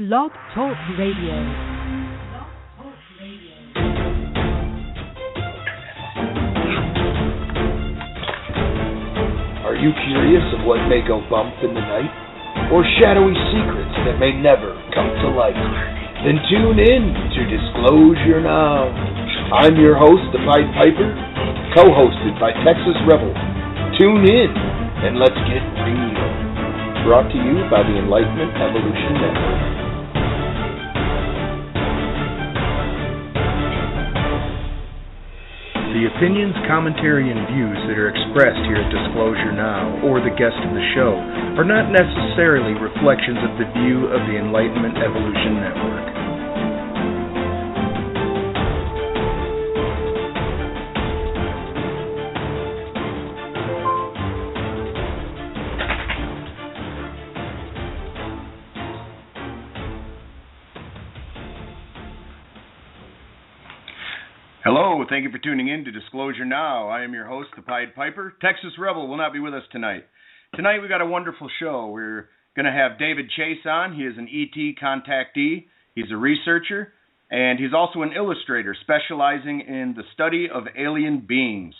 Blog Talk Radio. Are you curious of what may go bump in the night? Or shadowy secrets that may never come to light? Then tune in to Disclosure Now. I'm your host, the Pied Piper, co-hosted by Texas Rebel. Tune in and let's get real. Brought to you by the ENlightenment Evolution Network. The opinions, commentary, and views that are expressed here at Disclosure Now, or the guest of the show, are not necessarily reflections of the view of the ENlightenment Evolution Network. Hello, thank you for tuning in to Disclosure Now. I am your host, the Pied Piper. Texas Rebel will not be with us tonight. Tonight we got a wonderful show. We're going to have David Chace on. He is an ET contactee. He's a researcher, and he's also an illustrator specializing in the study of alien beings.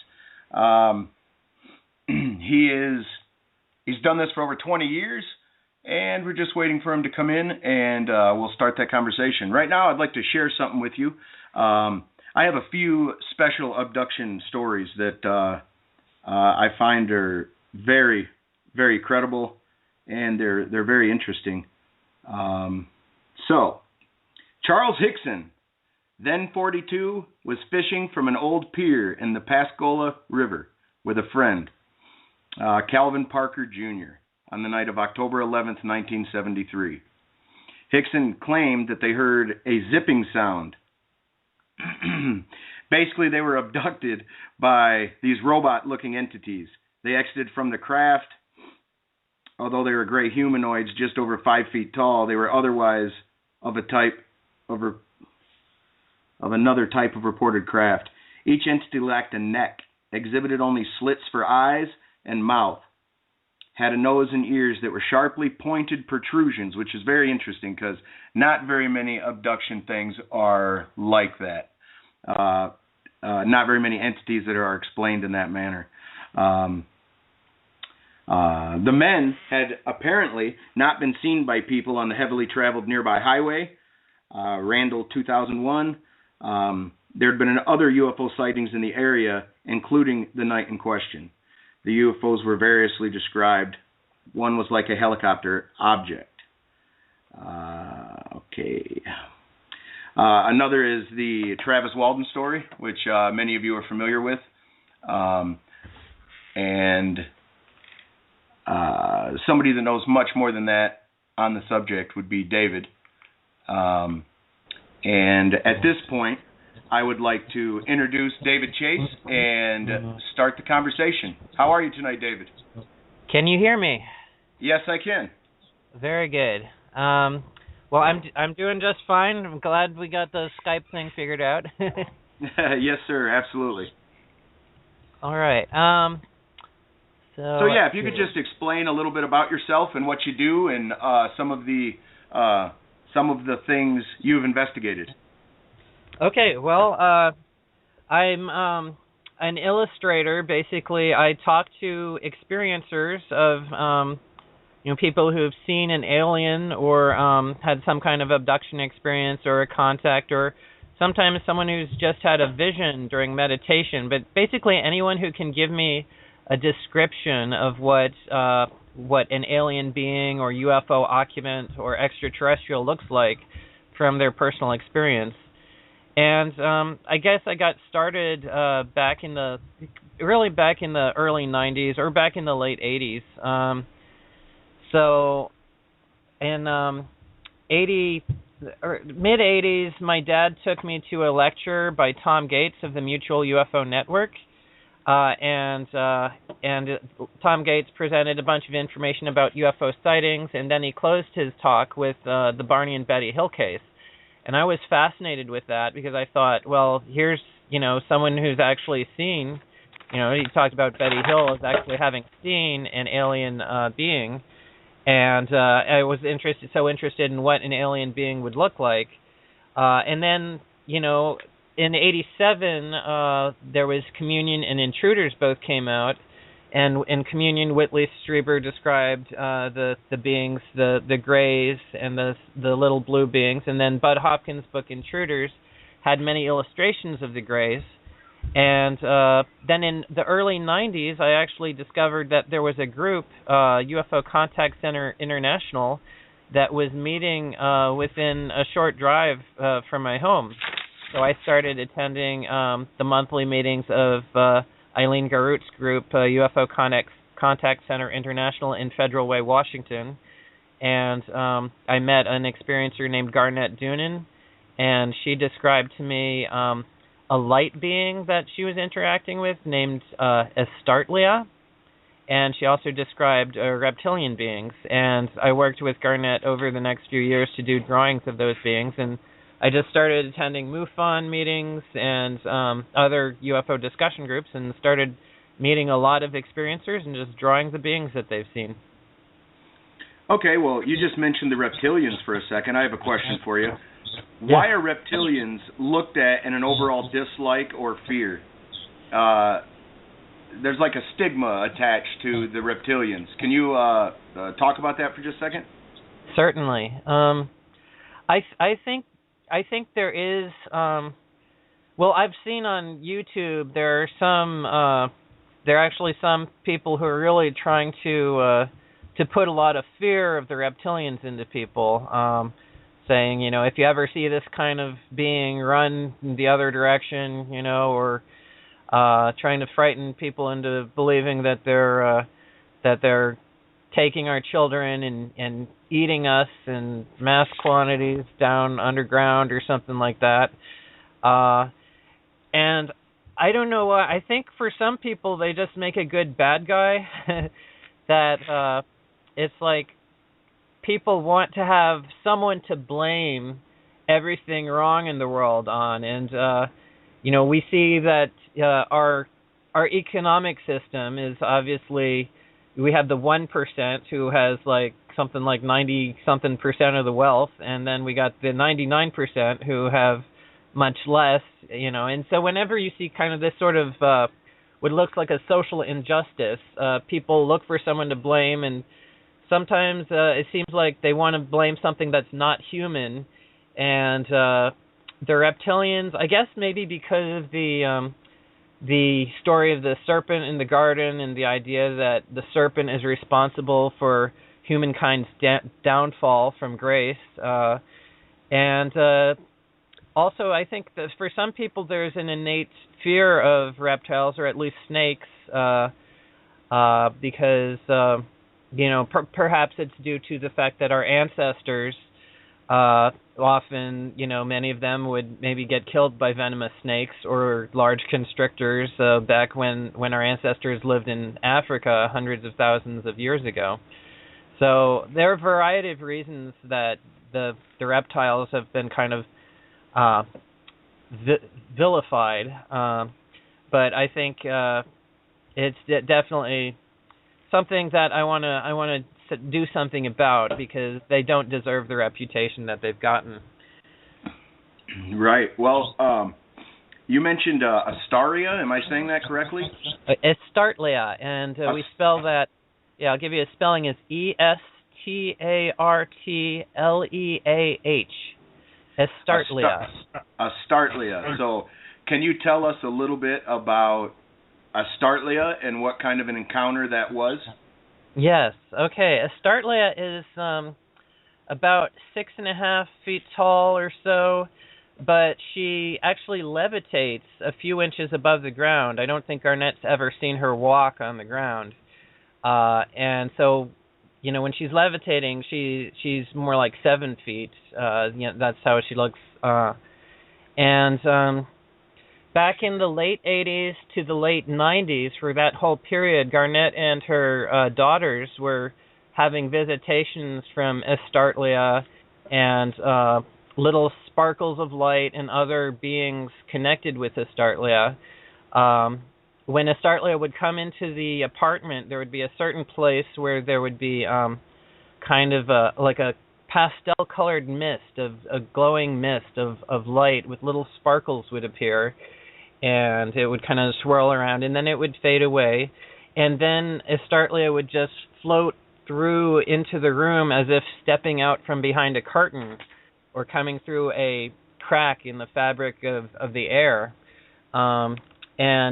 He's done this for over 20 years, and we're just waiting for him to come in, and we'll start that conversation. Right now I'd like to share something with you. I have a few special abduction stories that I find are very, very credible, and they're very interesting. So, Charles Hickson, then 42, was fishing from an old pier in the Pascagoula River with a friend, Calvin Parker Jr., on the night of October 11th, 1973. Hickson claimed that they heard a zipping sound. Basically, they were abducted by these robot-looking entities. They exited from the craft. Although they were gray humanoids just over 5 feet tall, they were otherwise of another type of reported craft. Each entity lacked a neck, exhibited only slits for eyes and mouth, had a nose and ears that were sharply pointed protrusions, which is very interesting because not very many abduction things are like that. Not very many entities that are explained in that manner. The men had apparently not been seen by people on the heavily traveled nearby highway, Randall 2001. There had been other UFO sightings in the area, including the night in question. The UFOs were variously described. One was like a helicopter object. Okay. Another is the Travis Walden story, which many of you are familiar with. And somebody that knows much more than that on the subject would be David. And at this point, I would like to introduce David Chace and start the conversation. How are you tonight, David? Can you hear me? Yes, I can. Very good. Well, I'm doing just fine. I'm glad we got the Skype thing figured out. Yes, sir. Absolutely. All right. So yeah, if you could just explain a little bit about yourself and what you do, and some of the things you've investigated. Okay. Well, I'm an illustrator. Basically, I talk to experiencers of people who have seen an alien or had some kind of abduction experience or a contact, or sometimes someone who's just had a vision during meditation. But basically anyone who can give me a description of what an alien being or UFO occupant or extraterrestrial looks like from their personal experience. And I guess I got started back in the early 90s or back in the late 80s. So in mid-80s, my dad took me to a lecture by Tom Gates of the Mutual UFO Network, and Tom Gates presented a bunch of information about UFO sightings, and then he closed his talk with the Barney and Betty Hill case. And I was fascinated with that because I thought, well, here's someone who's actually seen, he talked about Betty Hill as actually having seen an alien being. and I was interested in what an alien being would look like. And then, in '87, there was Communion and Intruders both came out, and in Communion, Whitley Strieber described the beings, the Greys and the little blue beings, and then Bud Hopkins' book Intruders had many illustrations of the Greys. And then in the early '90s, I actually discovered that there was a group, UFO Contact Center International, that was meeting within a short drive from my home. So I started attending the monthly meetings of Eileen Garut's group, UFO Contact Center International in Federal Way, Washington. And I met an experiencer named Garnett Doonan, and she described to me a light being that she was interacting with named Astartlia, and she also described reptilian beings. And I worked with Garnett over the next few years to do drawings of those beings, and I just started attending MUFON meetings and other UFO discussion groups, and started meeting a lot of experiencers and just drawing the beings that they've seen. Okay, well, you just mentioned the reptilians for a second. I have a question for you. Why are reptilians looked at in an overall dislike or fear? There's like a stigma attached to the reptilians. Can you talk about that for just a second? Certainly. I think there is. Well, I've seen on YouTube there are actually some people who are really trying to put a lot of fear of the reptilians into people. Saying, if you ever see this kind of being, run in the other direction, or trying to frighten people into believing that they're taking our children and eating us in mass quantities down underground or something like that. And I don't know why. I think for some people they just make a good bad guy. That it's like people want to have someone to blame everything wrong in the world on, and we see that our economic system is obviously, we have the 1% who has like something like 90-something% of the wealth, and then we got the 99% who have much less, and so whenever you see kind of this sort of what looks like a social injustice, people look for someone to blame, and sometimes it seems like they want to blame something that's not human, and the reptilians, I guess maybe because of the story of the serpent in the garden and the idea that the serpent is responsible for humankind's downfall from grace, and also I think that for some people there's an innate fear of reptiles, or at least snakes, because perhaps it's due to the fact that our ancestors often, many of them would maybe get killed by venomous snakes or large constrictors back when our ancestors lived in Africa hundreds of thousands of years ago. So there are a variety of reasons that the reptiles have been kind of vilified, but I think it's definitely something that I want to do something about, because they don't deserve the reputation that they've gotten. Right. Well, you mentioned Astaria. Am I saying that correctly? Astartlia, and we spell that. Yeah, I'll give you a spelling. Is Estartleah. Astartlia. Astartlia. So, can you tell us a little bit about Astartlia and what kind of an encounter that was? Yes. Okay. Astartlia is about 6.5 feet tall or so, but she actually levitates a few inches above the ground. I don't think Garnett's ever seen her walk on the ground, and so when she's levitating, she's more like 7 feet. That's how she looks, and. Back in the late 80s to the late 90s, for that whole period, Garnett and her daughters were having visitations from Astartlia and little sparkles of light and other beings connected with Astartlia. When Astartlia would come into the apartment, there would be a certain place where there would be kind of like a pastel-colored mist, a glowing mist of light with little sparkles would appear, and it would kind of swirl around, and then it would fade away, and then Astartlia would just float through into the room as if stepping out from behind a curtain or coming through a crack in the fabric of the air. And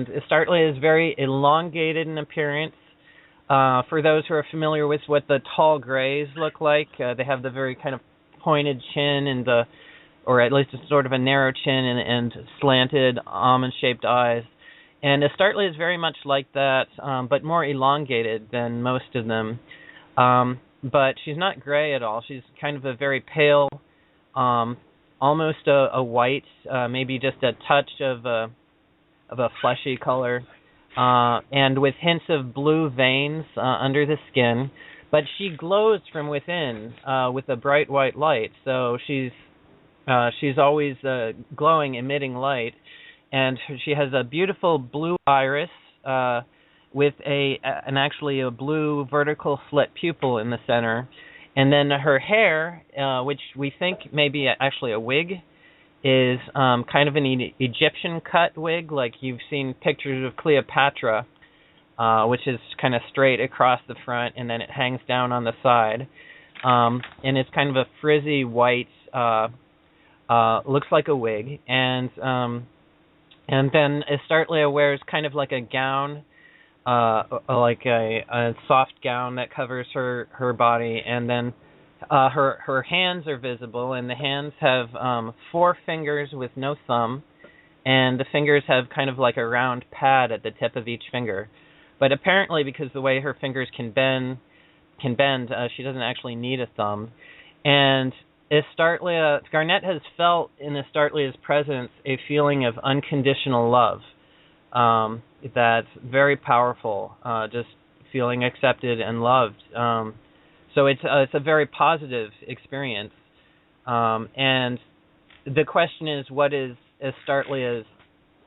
Astartlia is very elongated in appearance. For those who are familiar with what the tall grays look like, they have the very kind of pointed chin and or at least a sort of a narrow chin and slanted almond-shaped eyes. And Astartlia is very much like that, but more elongated than most of them. But she's not gray at all. She's kind of a very pale, almost a white, maybe just a touch of a fleshy color, and with hints of blue veins under the skin. But she glows from within with a bright white light. So she's always glowing, emitting light, and she has a beautiful blue iris with actually a blue vertical slit pupil in the center, and then her hair, which we think may be actually a wig, is kind of an Egyptian cut wig, like you've seen pictures of Cleopatra, which is kind of straight across the front, and then it hangs down on the side, and it's kind of a frizzy white. Looks like a wig, and then Astartlia wears kind of like a gown, like a soft gown that covers her body, and then her hands are visible, and the hands have 4 fingers with no thumb, and the fingers have kind of like a round pad at the tip of each finger. But apparently, because the way her fingers can bend, she doesn't actually need a thumb, and Garnet has felt in Astartlia's presence a feeling of unconditional love. That's very powerful, just feeling accepted and loved. So it's a very positive experience. And the question is, what is Astartlia's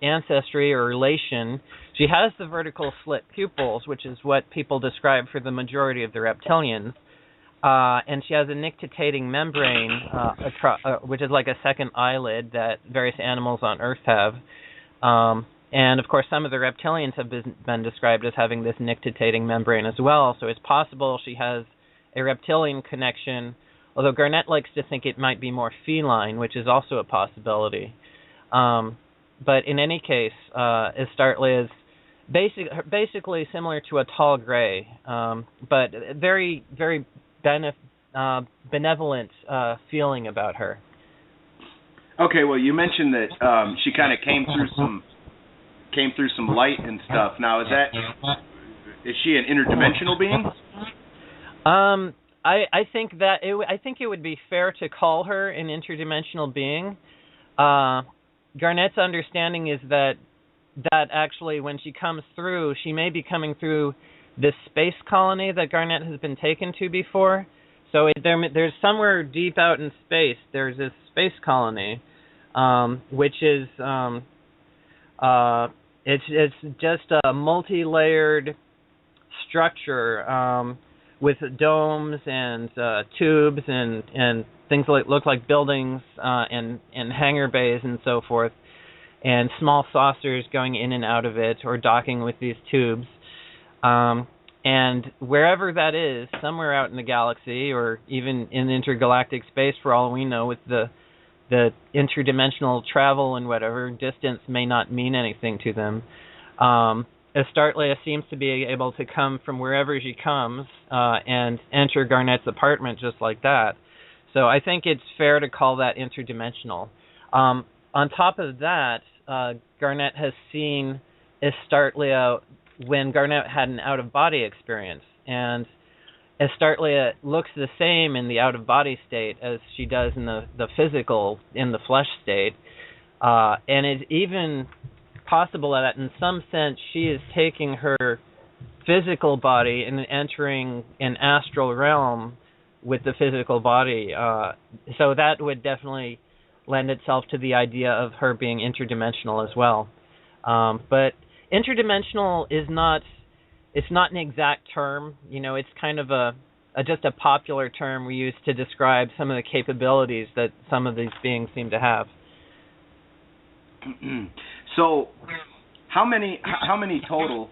ancestry or relation? She has the vertical slit pupils, which is what people describe for the majority of the reptilians. And she has a nictitating membrane, which is like a second eyelid that various animals on Earth have. And, of course, some of the reptilians have been described as having this nictitating membrane as well. So it's possible she has a reptilian connection, although Garnet likes to think it might be more feline, which is also a possibility. But in any case, Astartlia is basically similar to a tall gray, but very, very benevolent feeling about her. Okay, well, you mentioned that she kind of came through some light and stuff. Now, is she an interdimensional being? I think it would be fair to call her an interdimensional being. Garnet's understanding is that actually when she comes through, she may be coming through this space colony that Garnet has been taken to before. So there's somewhere deep out in space, there's this space colony, which is it's just a multi-layered structure with domes and tubes and things look like buildings and hangar bays and so forth, and small saucers going in and out of it or docking with these tubes. And wherever that is, somewhere out in the galaxy or even in intergalactic space for all we know, with the interdimensional travel and whatever, distance may not mean anything to them. Astartlia seems to be able to come from wherever she comes and enter Garnet's apartment just like that. So I think it's fair to call that interdimensional. On top of that, Garnet has seen Astartlia when Garnet had an out-of-body experience, and Astartlia looks the same in the out-of-body state as she does in the physical, in the flesh state, and it's even possible that in some sense she is taking her physical body and entering an astral realm with the physical body. So that would definitely lend itself to the idea of her being interdimensional as well. But interdimensional is not an exact term. You know, it's kind of just a popular term we use to describe some of the capabilities that some of these beings seem to have. So, how many total?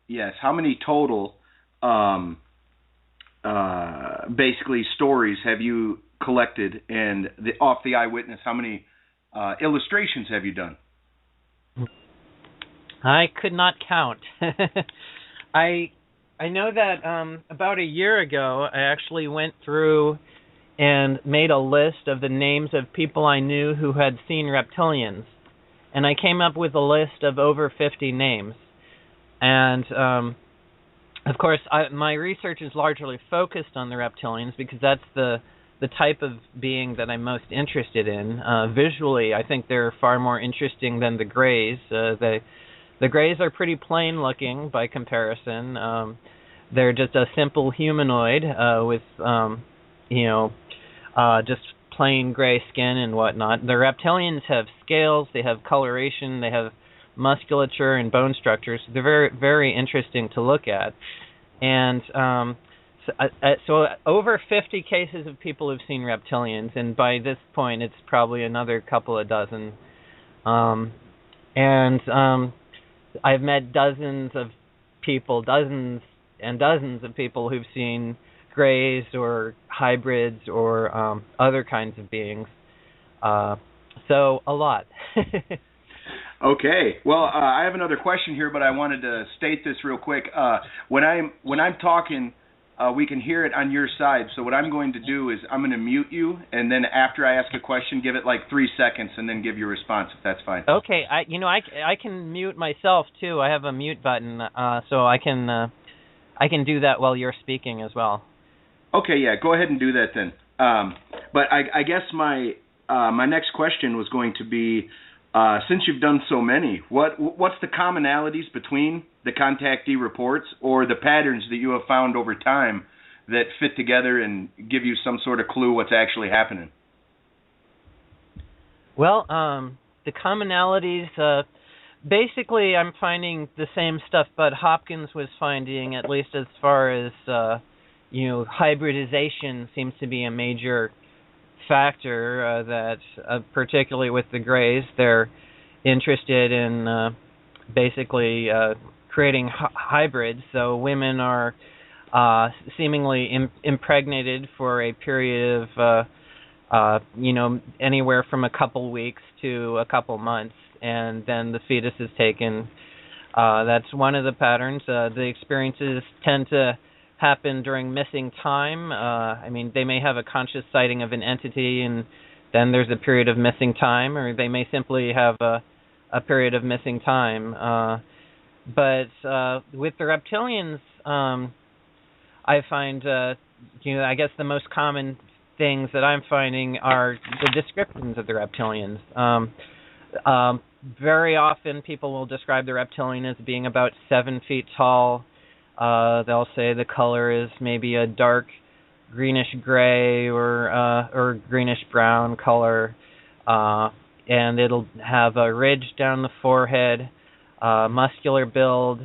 Yes, how many total? Basically, stories have you collected, and off the eyewitness, how many illustrations have you done? I could not count. I know that about a year ago, I actually went through and made a list of the names of people I knew who had seen reptilians, and I came up with a list of over 50 names. And of course, my research is largely focused on the reptilians because that's the type of being that I'm most interested in. Visually, I think they're far more interesting than the Greys. The Greys are pretty plain looking by comparison. They're just a simple humanoid with, just plain gray skin and whatnot. The reptilians have scales, they have coloration, they have musculature and bone structures. They're very, very interesting to look at. And so over 50 cases of people who've seen reptilians, and by this point it's probably another couple of dozen. I've met dozens and dozens of people who've seen Greys or hybrids or other kinds of beings. So a lot. Okay. Well, I have another question here, but I wanted to state this real quick. When I'm talking, we can hear it on your side. So what I'm going to do is I'm going to mute you, and then after I ask a question, give it like 3 seconds, and then give your response if that's fine. Okay. I can mute myself too. I have a mute button, so I can do that while you're speaking as well. Okay. Yeah. Go ahead and do that then. But I guess my next question was going to be, since you've done so many, what's the commonalities between the contactee reports or the patterns that you have found over time that fit together and give you some sort of clue what's actually happening? Well, the commonalities, basically I'm finding the same stuff Bud Hopkins was finding, at least as far as, hybridization seems to be a major factor that particularly with the Greys, they're interested in basically creating hybrids. So women are seemingly impregnated for a period of anywhere from a couple weeks to a couple months, and then the fetus is taken. That's one of the patterns. The experiences tend to happen during missing time. They may have a conscious sighting of an entity, and then there's a period of missing time, or they may simply have a period of missing time. But with the reptilians, I find, I guess the most common things that I'm finding are the descriptions of the reptilians. Very often people will describe the reptilian as being about 7 feet tall. They'll say the color is maybe a dark greenish gray or greenish brown color, and it'll have a ridge down the forehead, muscular build,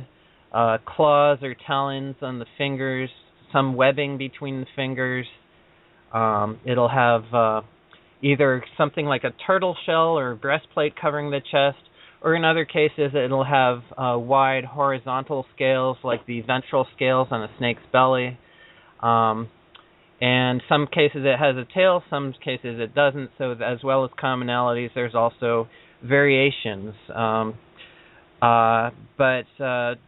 claws or talons on the fingers, some webbing between the fingers. It'll have either something like a turtle shell or breastplate covering the chest, or in other cases it'll have wide horizontal scales like the ventral scales on a snake's belly. And some cases it has a tail, some cases it doesn't. So as well as commonalities, there's also variations. But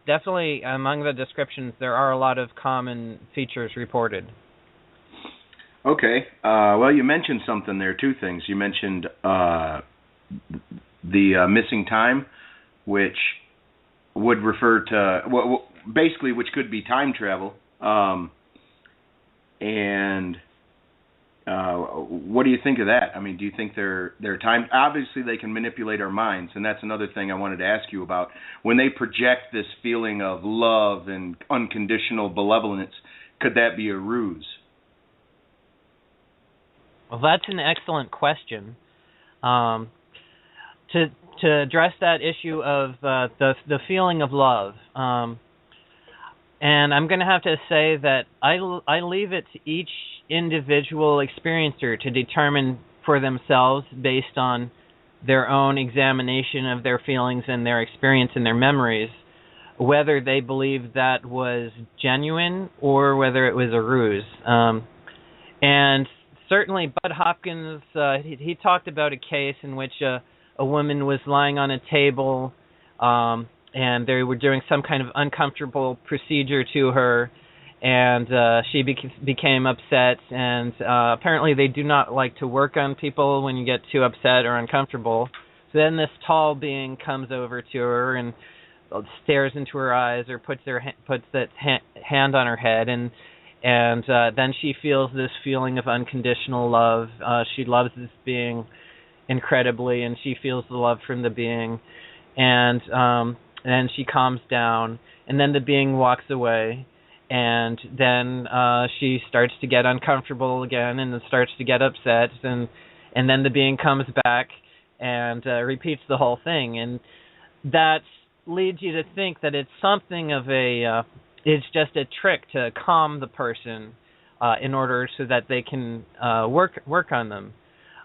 definitely among the descriptions, there are a lot of common features reported. Okay. Well, you mentioned something there, 2 things. You mentioned the missing time, which would refer to, basically, which could be time travel. And what do you think of that? Do you think they're time? Obviously, they can manipulate our minds, and that's another thing I wanted to ask you about. When they project this feeling of love and unconditional benevolence, could that be a ruse? Well, that's an excellent question. To address that issue of the feeling of love, And I'm going to have to say that I leave it to each individual experiencer to determine for themselves, based on their own examination of their feelings and their experience and their memories, whether they believe that was genuine or whether it was a ruse. And certainly Bud Hopkins, he talked about a case in which a woman was lying on a table, and they were doing some kind of uncomfortable procedure to her, and she became upset, and apparently they do not like to work on people when you get too upset or uncomfortable. So then this tall being comes over to her and stares into her eyes, or puts that hand on her head, and then she feels this feeling of unconditional love. She loves this being incredibly, and she feels the love from the being, and then she calms down, and then the being walks away, and then she starts to get uncomfortable again, and starts to get upset, and then the being comes back and repeats the whole thing, and that leads you to think that it's something of it's just a trick to calm the person in order so that they can work on them.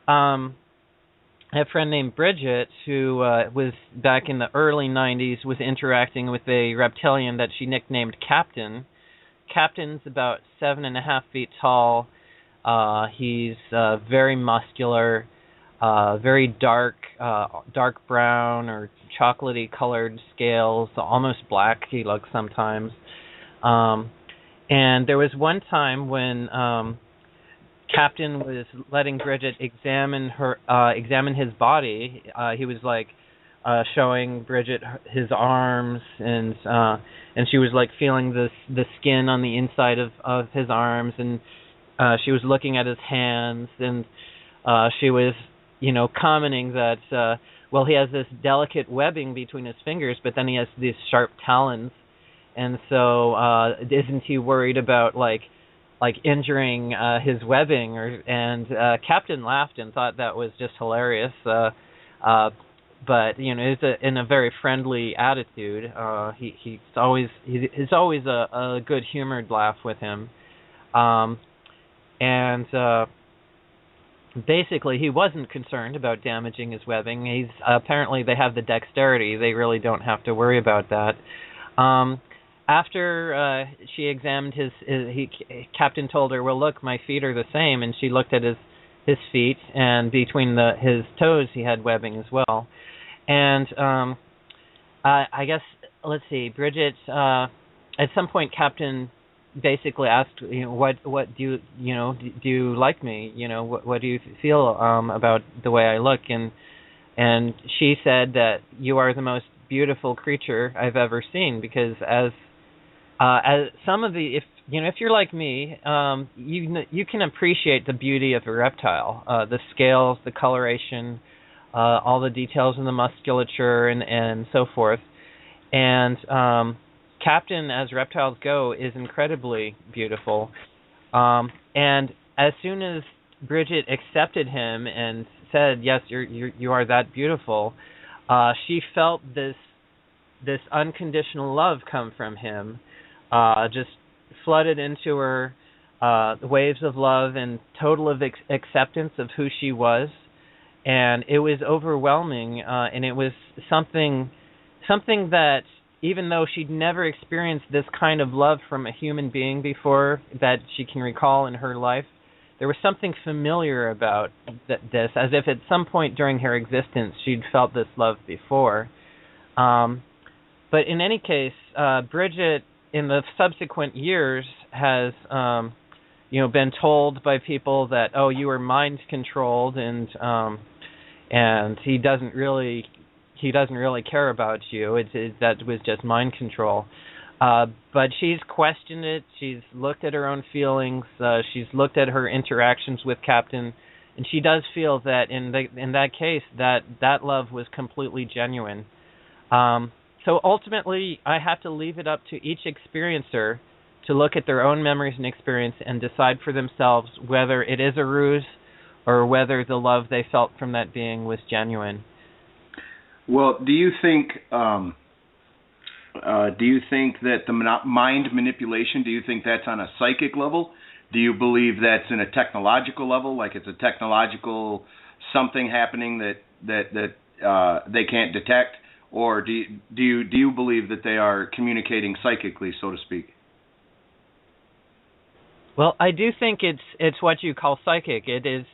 I have a friend named Bridget who was back in the early 90s, was interacting with a reptilian that she nicknamed Captain. Captain's about 7.5 feet tall. He's very muscular, very dark brown or chocolatey colored scales, almost black he looks sometimes. And there was one time when Captain was letting Bridget examine his body. He was like showing Bridget his arms, and she was like feeling the skin on the inside of his arms, and she was looking at his hands, and she was commenting that well, he has this delicate webbing between his fingers, but then he has these sharp talons, and so isn't he worried about like injuring his webbing? And Captain laughed and thought that was just hilarious, but it's in a very friendly attitude. He's always a good humored laugh with him, and basically he wasn't concerned about damaging his webbing. He's apparently they have the dexterity; they really don't have to worry about that. After she examined Captain told her, "Well, look, my feet are the same," and she looked at his feet, and between his toes he had webbing as well. And I guess, let's see, Bridget, at some point Captain basically asked, what do you like me? What do you feel about the way I look? And she said that you are the most beautiful creature I've ever seen, because as some of if you're like me, you can appreciate the beauty of a reptile, the scales, the coloration, all the details in the musculature, and so forth. And Captain, as reptiles go, is incredibly beautiful. And as soon as Bridget accepted him and said, "Yes, you are that beautiful," she felt this unconditional love come from him. Just flooded into her, waves of love and total of acceptance of who she was, and it was overwhelming. And it was something that, even though she'd never experienced this kind of love from a human being before that she can recall in her life, there was something familiar about this, as if at some point during her existence she'd felt this love before. But in any case, Bridget, in the subsequent years, has been told by people that, oh, you were mind controlled, and he doesn't really care about you. That was just mind control. But she's questioned it. She's looked at her own feelings. She's looked at her interactions with Captain, and she does feel that in that case that love was completely genuine. So ultimately, I have to leave it up to each experiencer to look at their own memories and experience and decide for themselves whether it is a ruse or whether the love they felt from that being was genuine. Well, do you think Do you think that the mind manipulation, do you think that's on a psychic level? Do you believe that's in a technological level, like it's a technological something happening that they can't detect? Or do you believe that they are communicating psychically, so to speak? Well, I do think it's what you call psychic. It is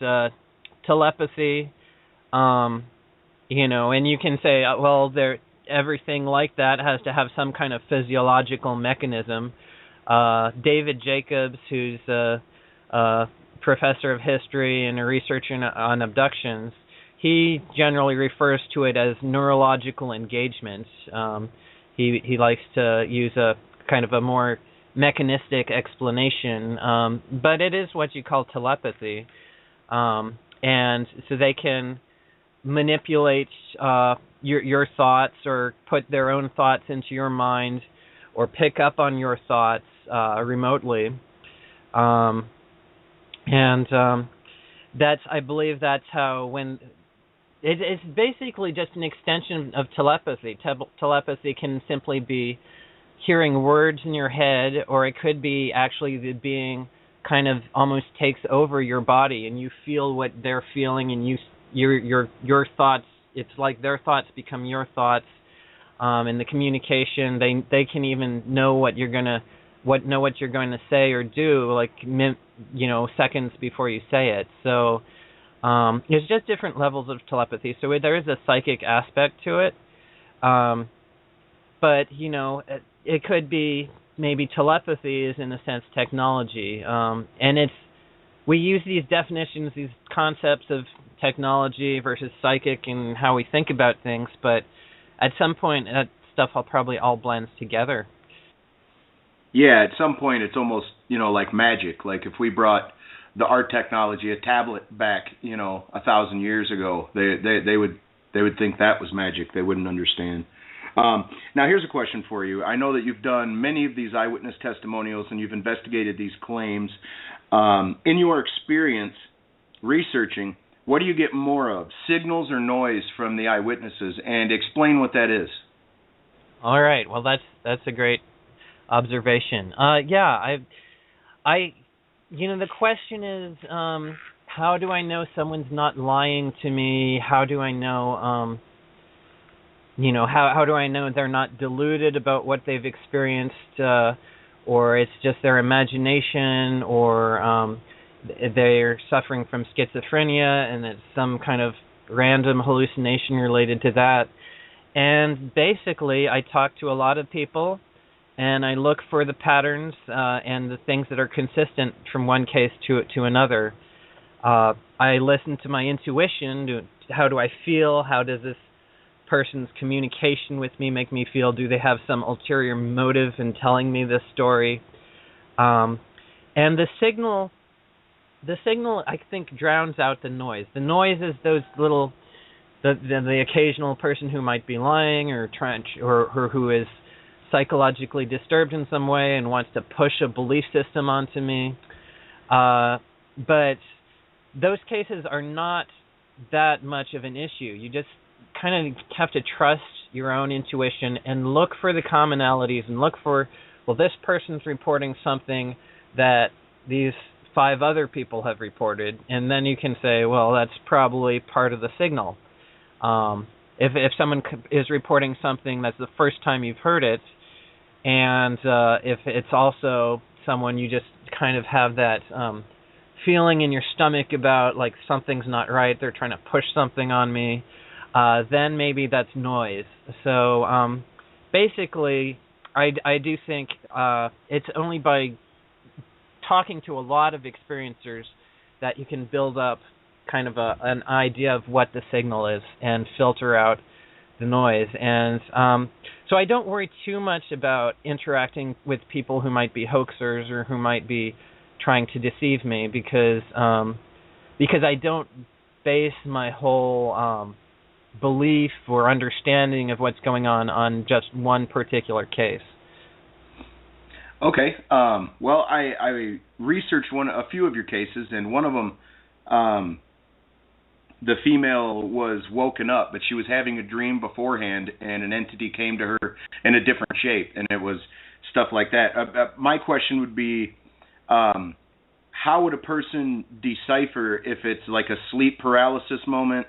telepathy, and you can say, well, everything like that has to have some kind of physiological mechanism. David Jacobs, who's a professor of history and a researcher on abductions, he generally refers to it as neurological engagement. He likes to use a kind of a more mechanistic explanation, but it is what you call telepathy. And so they can manipulate your thoughts or put their own thoughts into your mind or pick up on your thoughts remotely. I believe that's how when it's basically just an extension of telepathy. Telepathy can simply be hearing words in your head, or it could be actually the being kind of almost takes over your body and you feel what they're feeling, and your thoughts, it's like their thoughts become your thoughts, and the communication, they can even know what you're going to say or do, like seconds before you say it. So there's just different levels of telepathy. So there is a psychic aspect to it. But it could be maybe telepathy is in a sense technology, and we use these definitions, these concepts of technology versus psychic and how we think about things, but at some point that stuff probably all blends together. Yeah, at some point it's almost like magic. Like if we brought the art technology, a tablet back 1,000 years ago, they would think that was magic. They wouldn't understand. Now, here's a question for you. I know that you've done many of these eyewitness testimonials and you've investigated these claims. In your experience researching, what do you get more of, signals or noise from the eyewitnesses? And explain what that is. All right. Well, that's a great observation. The question is, how do I know someone's not lying to me? How do I know how do I know they're not deluded about what they've experienced, or it's just their imagination, or they're suffering from schizophrenia and it's some kind of random hallucination related to that. And basically, I talk to a lot of people, and I look for the patterns and the things that are consistent from one case to another. I listen to my intuition. How do I feel? How does this person's communication with me make me feel? Do they have some ulterior motive in telling me this story? And the signal I think drowns out the noise. The noise is those little the occasional person who might be lying or who is psychologically disturbed in some way and wants to push a belief system onto me. But those cases are not that much of an issue. You just kind of have to trust your own intuition and look for the commonalities and look for, well, this person's reporting something that these 5 other people have reported, and then you can say, well, that's probably part of the signal. If someone is reporting something that's the first time you've heard it, and if it's also someone you just kind of have that feeling in your stomach about, like, something's not right, they're trying to push something on me, then maybe that's noise. So basically, I do think it's only by talking to a lot of experiencers that you can build up kind of an idea of what the signal is and filter out the noise. And so I don't worry too much about interacting with people who might be hoaxers or who might be trying to deceive me, because I don't base my whole belief or understanding of what's going on just one particular case. Okay. Well, I researched a few of your cases, and one of them, the female was woken up, but she was having a dream beforehand, and an entity came to her in a different shape, and it was stuff like that. My question would be, how would a person decipher if it's like a sleep paralysis moment,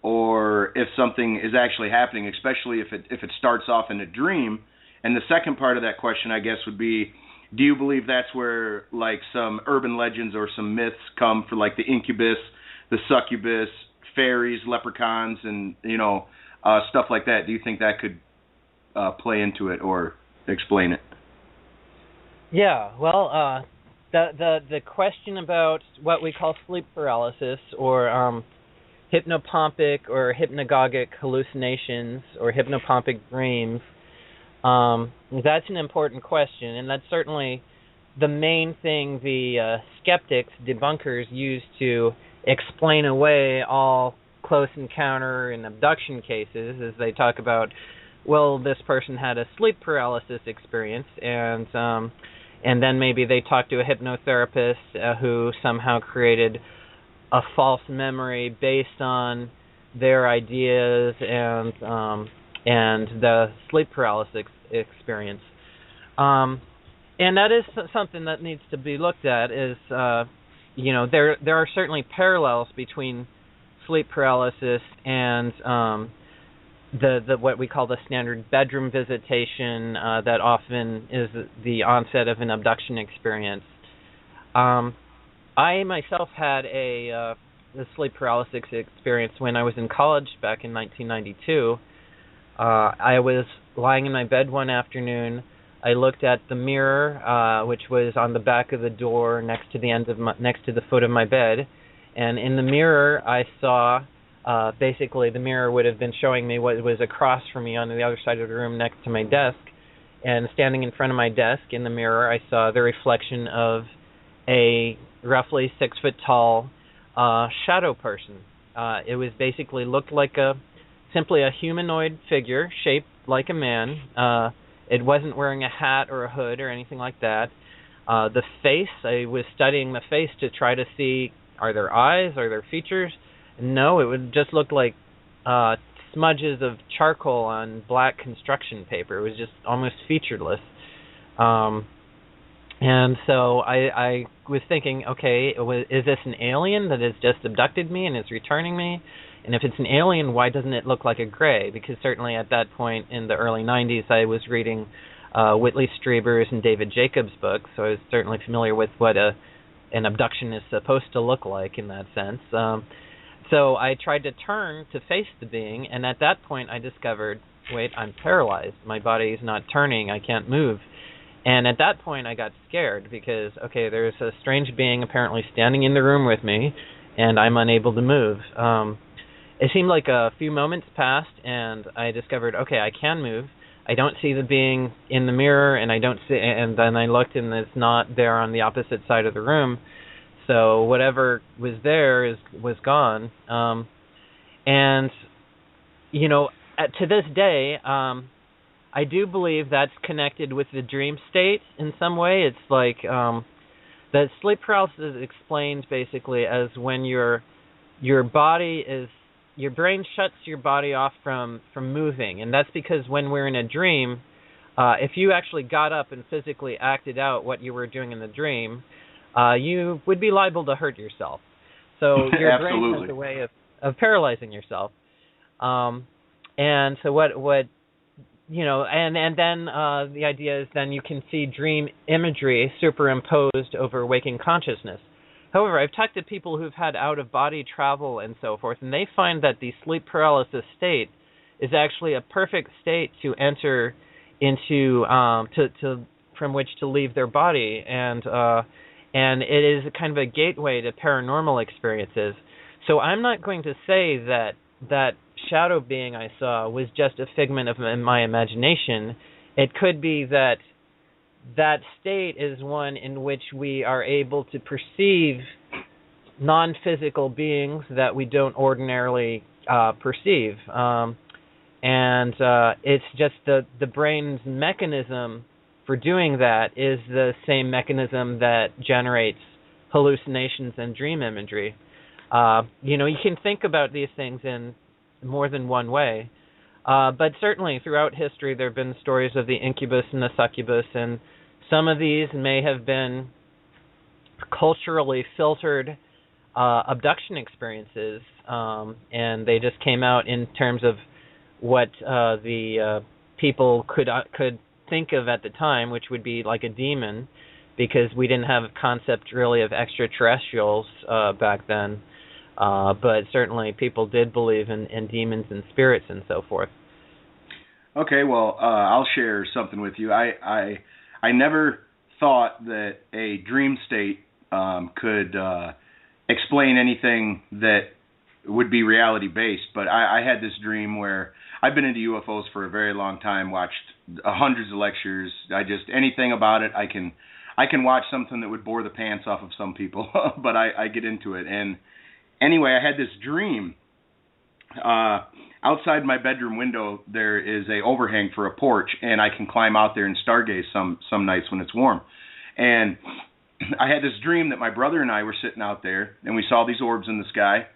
or if something is actually happening, especially if it starts off in a dream? And the second part of that question, I guess, would be, do you believe that's where like some urban legends or some myths come for, like the incubus, the succubus, fairies, leprechauns, and stuff like that? Do you think that could play into it or explain it? Yeah, well, the question about what we call sleep paralysis or hypnopompic or hypnagogic hallucinations or hypnopompic dreams, that's an important question, and that's certainly the main thing the skeptics, debunkers, use to explain away all close encounter and abduction cases, as they talk about, well, this person had a sleep paralysis experience, and then maybe they talk to a hypnotherapist who somehow created a false memory based on their ideas and the sleep paralysis experience. And that is something that needs to be looked at. Is there are certainly parallels between sleep paralysis and the what we call the standard bedroom visitation that often is the onset of an abduction experience. I myself had a sleep paralysis experience when I was in college back in 1992. I was lying in my bed one afternoon. I looked at the mirror, which was on the back of the door next to the foot of my bed, and in the mirror I saw. Basically, the mirror would have been showing me what was across from me on the other side of the room next to my desk. And standing in front of my desk in the mirror, I saw the reflection of a roughly 6 foot tall shadow person. It was basically looked like simply a humanoid figure shaped like a man. It wasn't wearing a hat or a hood or anything like that. The face, I was studying the face to try to see, are there eyes, are there features? No, it would just look like smudges of charcoal on black construction paper. It was just almost featureless. And so I was thinking, okay, is this an alien that has just abducted me and is returning me? And if it's an alien, why doesn't it look like a gray? Because certainly at that point in the early 90s, I was reading Whitley Strieber's and David Jacobs' books, so I was certainly familiar with what an abduction is supposed to look like in that sense. So I tried to turn to face the being, and at that point I discovered, wait, I'm paralyzed. My body is not turning. I can't move. And at that point I got scared because, okay, there's a strange being apparently standing in the room with me, and I'm unable to move. It seemed like a few moments passed, and I discovered, okay, I can move. I don't see the being in the mirror, and and then I looked, and it's not there on the opposite side of the room. So whatever was there was gone. And, to this day, I do believe that's connected with the dream state in some way. It's like the sleep paralysis is explained basically as when your brain shuts your body off from moving. And that's because when we're in a dream, if you actually got up and physically acted out what you were doing in the dream, you would be liable to hurt yourself. So your brain has a way of paralyzing yourself. And so and then the idea is then you can see dream imagery superimposed over waking consciousness. However, I've talked to people who've had out-of-body travel and so forth, and they find that the sleep paralysis state is actually a perfect state to enter into, from which to leave their body, and it is kind of a gateway to paranormal experiences. So I'm not going to say that shadow being I saw was just a figment of my imagination. It could be that state is one in which we are able to perceive non-physical beings that we don't ordinarily perceive. And it's just the brain's mechanism for doing that is the same mechanism that generates hallucinations and dream imagery. You can think about these things in more than one way. But certainly throughout history there have been stories of the incubus and the succubus, and some of these may have been culturally filtered abduction experiences, and they just came out in terms of what the people could think of at the time, which would be like a demon, because we didn't have a concept really of extraterrestrials back then. But certainly people did believe in demons and spirits and so forth. Okay, well, I'll share something with you. I never thought that a dream state could explain anything that would be reality-based, but I had this dream where I've been into UFOs for a very long time, watched hundreds of lectures. Anything about it, I can watch something that would bore the pants off of some people, but I get into it. And anyway, I had this dream. Outside my bedroom window, there is a overhang for a porch, and I can climb out there and stargaze some nights when it's warm. And I had this dream that my brother and I were sitting out there, and we saw these orbs in the sky.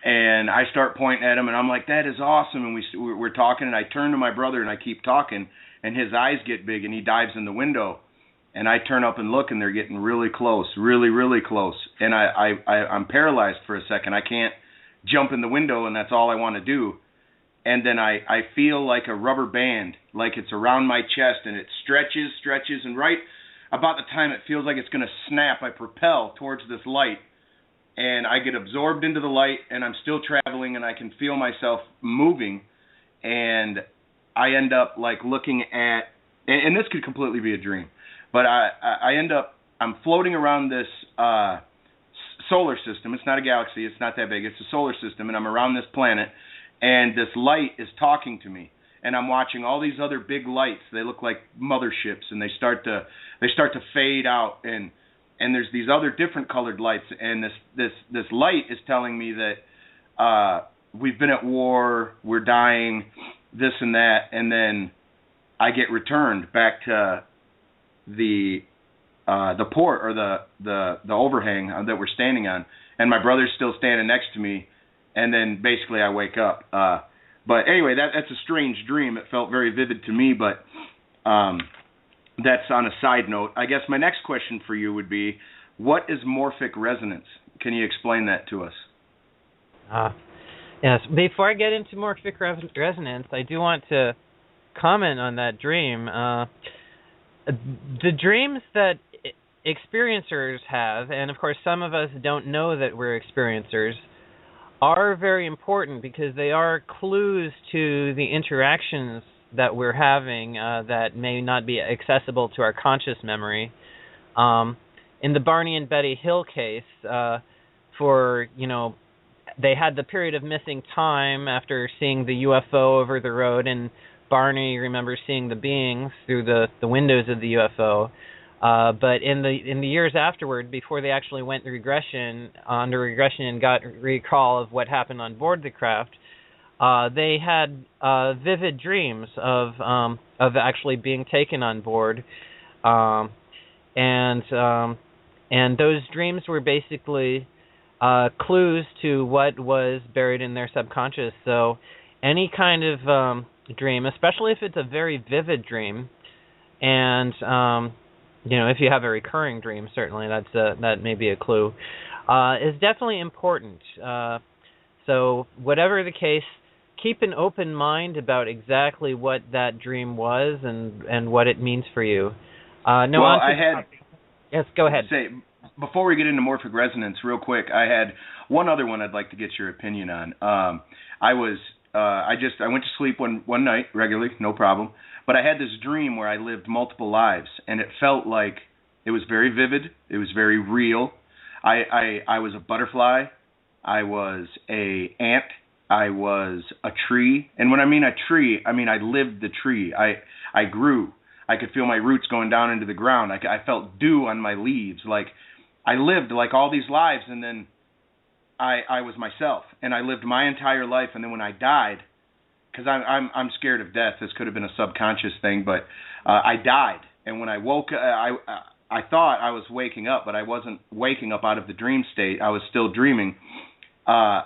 And I start pointing at them, and I'm like, "That is awesome!" And we're talking, and I turn to my brother, and I keep talking, and his eyes get big, and he dives in the window. And I turn up and look, and they're getting really close, really, really close. And I'm paralyzed for a second. I can't jump in the window, and that's all I want to do. And then I feel like a rubber band, like it's around my chest, and it stretches, and right about the time it feels like it's going to snap, I propel towards this light, and I get absorbed into the light, and I'm still traveling, and I can feel myself moving, and I end up like looking at, and this could completely be a dream, but I'm floating around this solar system. It's not a galaxy. It's not that big. It's a solar system, and I'm around this planet, and this light is talking to me, and I'm watching all these other big lights. They look like motherships, and they start to fade out, and there's these other different colored lights, and this light is telling me that we've been at war, we're dying, this and that, and then I get returned back to the port, or the overhang that we're standing on, and my brother's still standing next to me, and then basically I wake up. But anyway, that's a strange dream. It felt very vivid to me, but that's on a side note. I guess my next question for you would be, what is morphic resonance? Can you explain that to us? Yes. Before I get into morphic resonance, I do want to comment on that dream. The dreams that experiencers have, and of course some of us don't know that we're experiencers, are very important because they are clues to the interactions that we're having that may not be accessible to our conscious memory. In the Barney and Betty Hill case, they had the period of missing time after seeing the UFO over the road, and Barney remembers seeing the beings through the windows of the UFO. But in the years afterward, before they actually went on regression and got recall of what happened on board the craft, they had vivid dreams of actually being taken on board, and those dreams were basically clues to what was buried in their subconscious. So any kind of dream, especially if it's a very vivid dream, and if you have a recurring dream, certainly that may be a clue, is definitely important. So whatever the case, keep an open mind about exactly what that dream was and what it means for you. Yes, go ahead. Before we get into morphic resonance, real quick, I had one other one I'd like to get your opinion on. I went to sleep one night regularly, no problem. But I had this dream where I lived multiple lives, and it felt like it was very vivid. It was very real. I was a butterfly. I was an ant. I was a tree. And when I mean a tree, I mean I lived the tree. I grew. I could feel my roots going down into the ground. I felt dew on my leaves. Like I lived like all these lives, and then I was myself, and I lived my entire life. And then when I died, because I'm scared of death. This could have been a subconscious thing, but I died. And when I woke, I thought I was waking up, but I wasn't waking up out of the dream state. I was still dreaming. I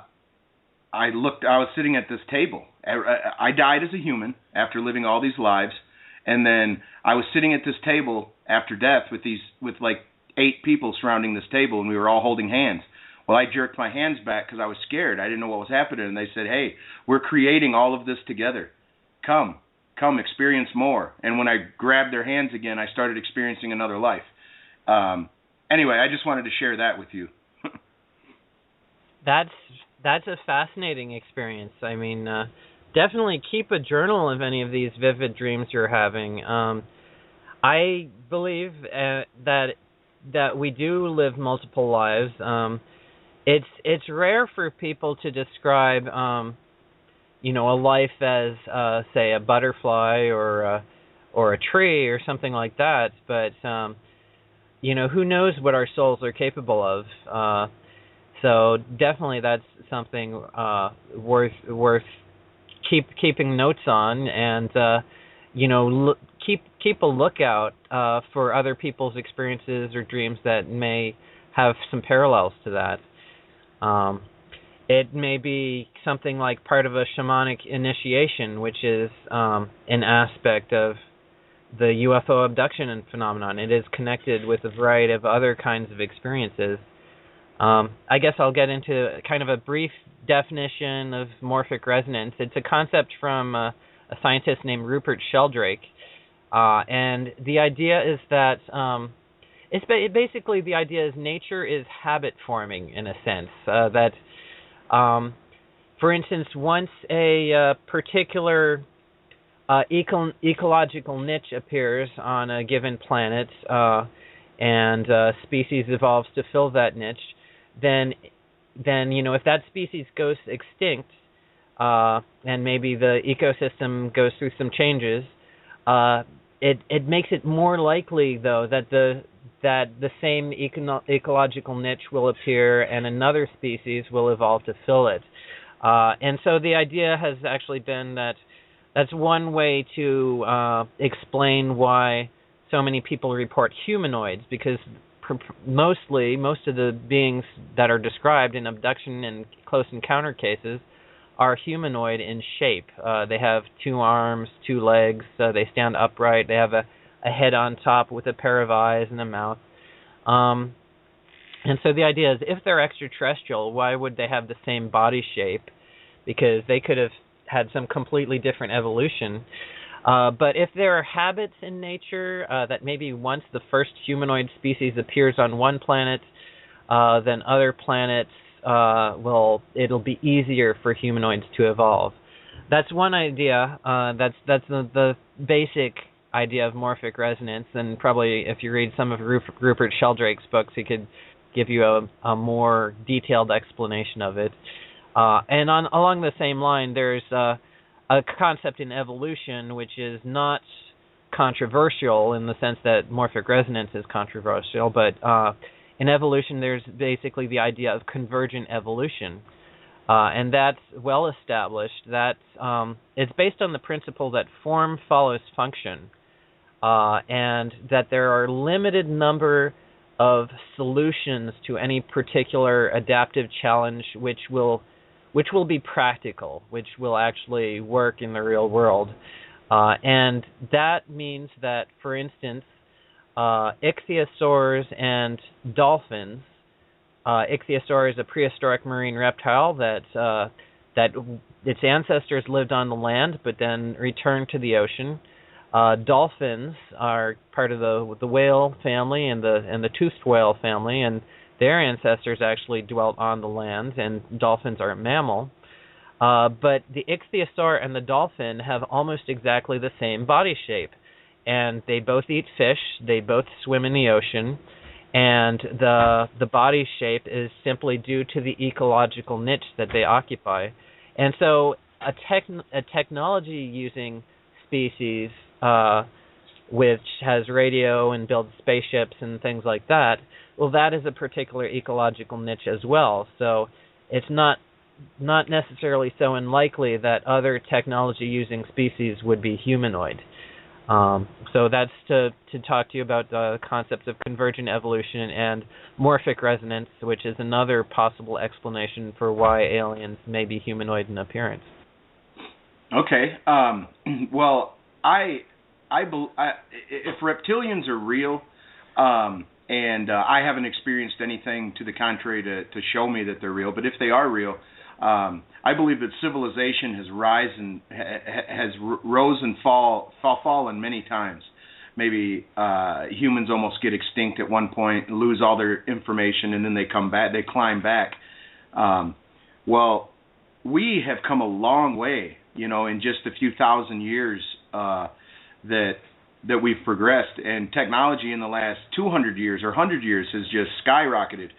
was sitting at this table. I died as a human after living all these lives, and then I was sitting at this table after death with like 8 people surrounding this table, and we were all holding hands. Well, I jerked my hands back because I was scared. I didn't know what was happening, and they said, "Hey, we're creating all of this together. Come, experience more." And when I grabbed their hands again, I started experiencing another life. Anyway, I just wanted to share that with you. That's a fascinating experience. I mean, definitely keep a journal of any of these vivid dreams you're having. I believe that we do live multiple lives. It's rare for people to describe a life as say a butterfly or a tree or something like that, but who knows what our souls are capable of. So definitely that's something worth keeping notes on, and keep a lookout for other people's experiences or dreams that may have some parallels to that. It may be something like part of a shamanic initiation, which is an aspect of the UFO abduction phenomenon. It is connected with a variety of other kinds of experiences. I guess I'll get into kind of a brief definition of morphic resonance. It's a concept from a scientist named Rupert Sheldrake, and the idea is that basically the idea is nature is habit forming in a sense. That, for instance, once a particular ecological niche appears on a given planet, and species evolves to fill that niche, then if that species goes extinct, and maybe the ecosystem goes through some changes, it makes it more likely though that the same ecological niche will appear and another species will evolve to fill it. And so the idea has actually been that that's one way to explain why so many people report humanoids, because most of the beings that are described in abduction and close encounter cases are humanoid in shape. They have 2 arms, 2 legs, they stand upright, they have a head on top with a pair of eyes and a mouth. And so the idea is, if they're extraterrestrial, why would they have the same body shape? Because they could have had some completely different evolution. But if there are habits in nature that maybe once the first humanoid species appears on one planet, then other planets, it'll be easier for humanoids to evolve. That's one idea. That's the basic idea of morphic resonance, and probably if you read some of Rupert Sheldrake's books, he could give you a more detailed explanation of it. And along the same line, there's a concept in evolution which is not controversial in the sense that morphic resonance is controversial, but in evolution there's basically the idea of convergent evolution, and that's well established. That it's based on the principle that form follows function, and that there are limited number of solutions to any particular adaptive challenge which will be practical, which will actually work in the real world. And that means that, for instance, ichthyosaurs and dolphins, ichthyosaur is a prehistoric marine reptile that its ancestors lived on the land but then returned to the ocean. Dolphins are part of the whale family and the toothed whale family, and their ancestors actually dwelt on the land, and dolphins are a mammal. But the ichthyosaur and the dolphin have almost exactly the same body shape, and they both eat fish, they both swim in the ocean, and the body shape is simply due to the ecological niche that they occupy. And so a technology using species which has radio and builds spaceships and things like that, well, that is a particular ecological niche as well. So it's not necessarily so unlikely that other technology-using species would be humanoid. So that's to talk to you about the concepts of convergent evolution and morphic resonance, which is another possible explanation for why aliens may be humanoid in appearance. Okay. Well, if reptilians are real, and I haven't experienced anything to the contrary to show me that they're real, but if they are real, I believe that civilization has rose and fallen many times. Maybe humans almost get extinct at one point, lose all their information, and then they come back. They climb back. Well, we have come a long way, in just a few thousand years that we've progressed, and technology in the last 200 years or 100 years has just skyrocketed.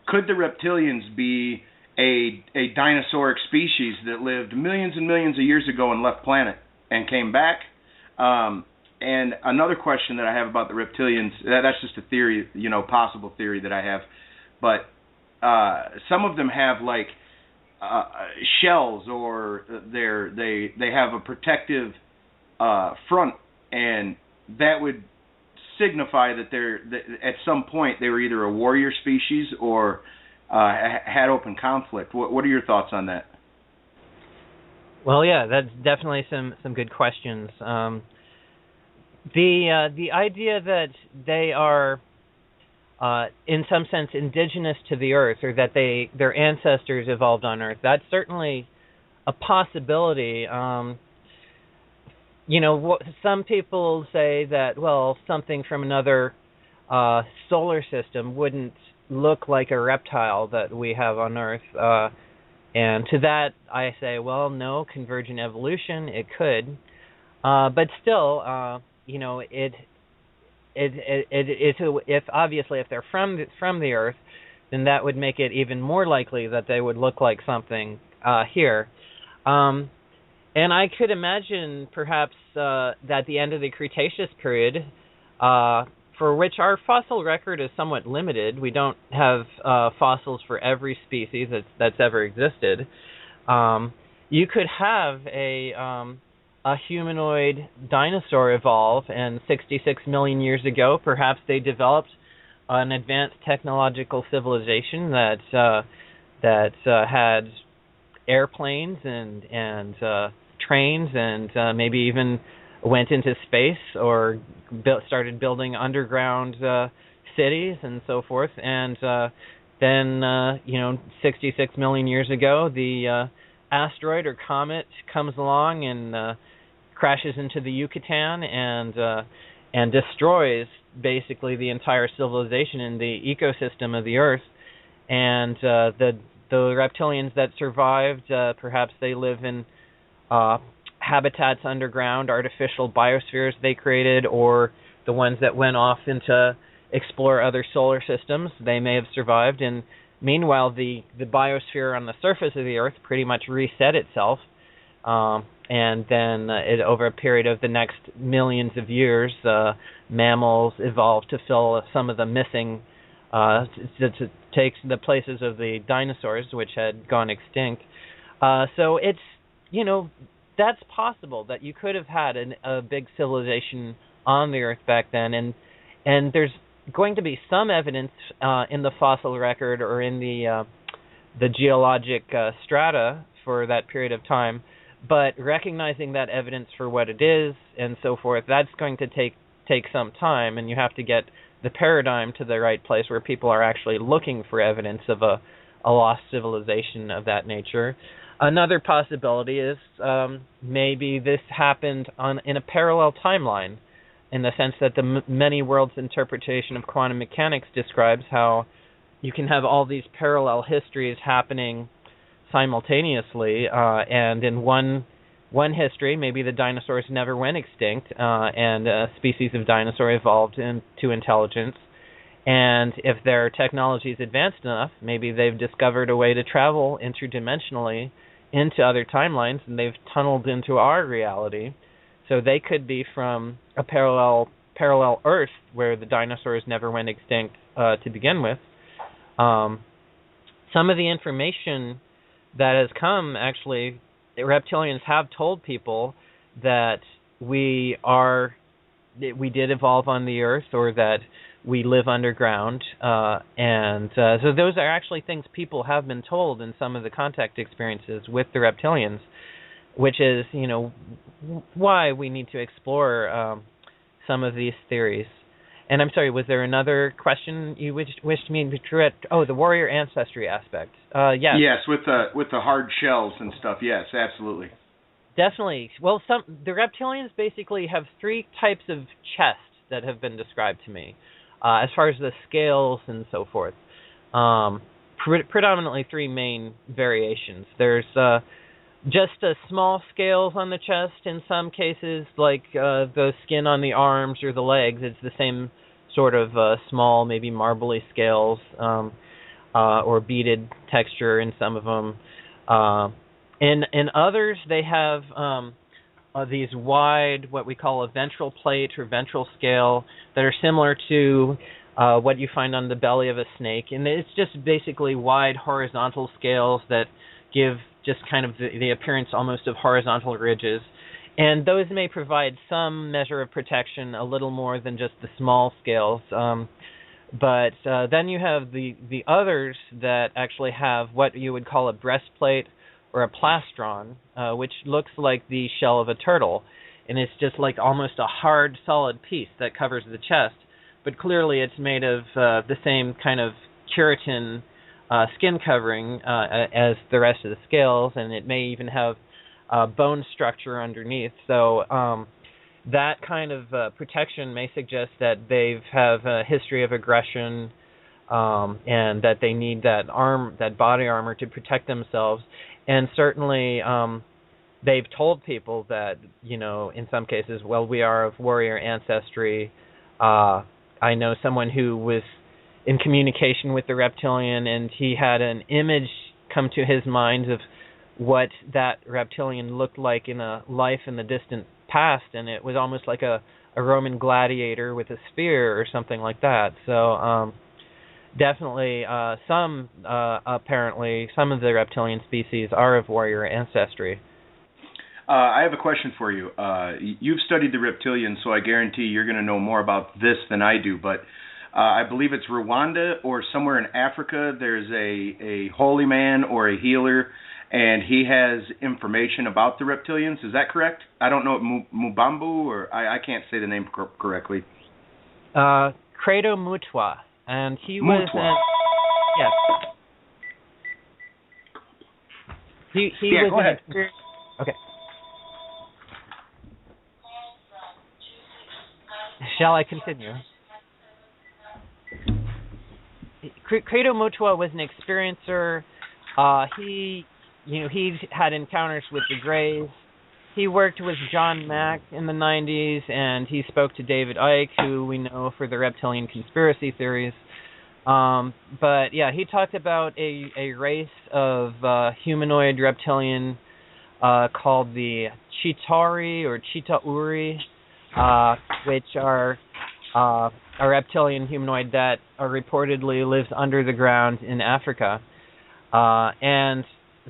Could the reptilians be a dinosauric species that lived millions and millions of years ago and left planet and came back? And another question that I have about the reptilians, that's just a theory, possible theory that I have, but some of them have like shells, or they have a protective front, and that would signify that at some point they were either a warrior species or had open conflict. What are your thoughts on that? Well, yeah, that's definitely some good questions. The idea that they are in some sense indigenous to the Earth, or that their ancestors evolved on Earth, that's certainly a possibility. Some people say that, well, something from another solar system wouldn't look like a reptile that we have on Earth. And to that, I say, well, no, convergent evolution, it could. But still, if obviously if they're from the Earth, then that would make it even more likely that they would look like something here. And I could imagine perhaps that at the end of the Cretaceous period, for which our fossil record is somewhat limited, we don't have fossils for every species that's ever existed. You could have a humanoid dinosaur evolve, and 66 million years ago, perhaps they developed an advanced technological civilization that had airplanes and trains, and maybe even went into space, or started building underground cities and so forth. And then 66 million years ago, the asteroid or comet comes along and crashes into the Yucatan and destroys basically the entire civilization in the ecosystem of the Earth. And the reptilians that survived, perhaps they live in habitats underground, artificial biospheres they created, or the ones that went off into explore other solar systems, they may have survived. And meanwhile, the biosphere on the surface of the Earth pretty much reset itself. And then over a period of the next millions of years, mammals evolved to fill some of the missing, to take the places of the dinosaurs, which had gone extinct. So it's, that's possible that you could have had a big civilization on the Earth back then. And there's going to be some evidence in the fossil record or in the geologic strata for that period of time. But recognizing that evidence for what it is and so forth, that's going to take some time, and you have to get the paradigm to the right place where people are actually looking for evidence of a lost civilization of that nature. Another possibility is maybe this happened in a parallel timeline, in the sense that the many worlds interpretation of quantum mechanics describes how you can have all these parallel histories happening simultaneously, and in one history, maybe the dinosaurs never went extinct, and a species of dinosaur evolved into intelligence. And if their technology is advanced enough, maybe they've discovered a way to travel interdimensionally into other timelines, and they've tunneled into our reality. So they could be from a parallel Earth where the dinosaurs never went extinct to begin with. Some of the information that has come, actually, the reptilians have told people that we did evolve on the Earth, or that we live underground, and so those are actually things people have been told in some of the contact experiences with the reptilians, which is, why we need to explore some of these theories. And I'm sorry, was there another question you wished me to address? Oh, the warrior ancestry aspect. Yes. Yes, with the hard shells and stuff. Yes, absolutely. Definitely. Well, the reptilians basically have three types of chests that have been described to me, as far as the scales and so forth. Predominantly three main variations. There's just small scales on the chest in some cases, like the skin on the arms or the legs. It's the same sort of small, maybe marbly scales, or beaded texture in some of them. In others, they have these wide, what we call a ventral plate or ventral scale, that are similar to what you find on the belly of a snake. And it's just basically wide horizontal scales that give just kind of the appearance almost of horizontal ridges. And those may provide some measure of protection, a little more than just the small scales. But then you have the others that actually have what you would call a breastplate or a plastron, which looks like the shell of a turtle. And it's just like almost a hard, solid piece that covers the chest. But clearly it's made of the same kind of keratin skin covering as the rest of the scales, and it may even have bone structure underneath. So that kind of protection may suggest that they have a history of aggression, and that they need that body armor to protect themselves. And certainly they've told people that, in some cases, well, we are of warrior ancestry. I know someone who was in communication with the reptilian, and he had an image come to his mind of what that reptilian looked like in a life in the distant past, and it was almost like a Roman gladiator with a spear or something like that. So definitely apparently some of the reptilian species are of warrior ancestry. I have a question for you. You've studied the reptilians, so I guarantee you're going to know more about this than I do, but I believe it's Rwanda or somewhere in Africa. There's a holy man or a healer, and he has information about the reptilians. Is that correct? I don't know, Mubambu, or I can't say the name correctly. Credo Mutwa, and he was yes. He was go ahead. Okay. Shall I continue? Credo Mutwa was an experiencer. He had encounters with the Greys. He worked with John Mack in the 90s, and he spoke to David Icke, who we know for the reptilian conspiracy theories. But yeah, he talked about a race of humanoid reptilian called the Chitauri or Chitauri, which are a reptilian humanoid that reportedly lives under the ground in Africa. And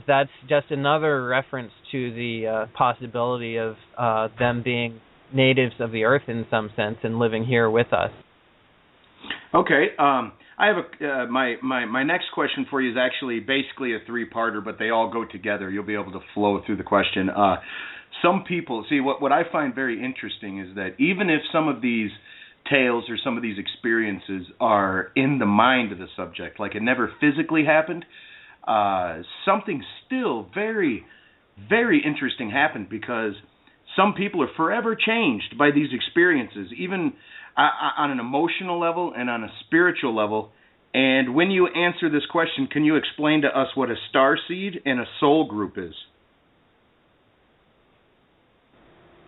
that's just another reference to the possibility of them being natives of the earth in some sense and living here with us. Okay. I have my next question for you is actually basically a three-parter, but they all go together. You'll be able to flow through the question. Some people, see, what I find very interesting is that even if some of these tales or some of these experiences are in the mind of the subject, like it never physically happened, something still very, very interesting happened, because some people are forever changed by these experiences, even on an emotional level and on a spiritual level. And when you answer this question, can you explain to us what a starseed and a soul group is?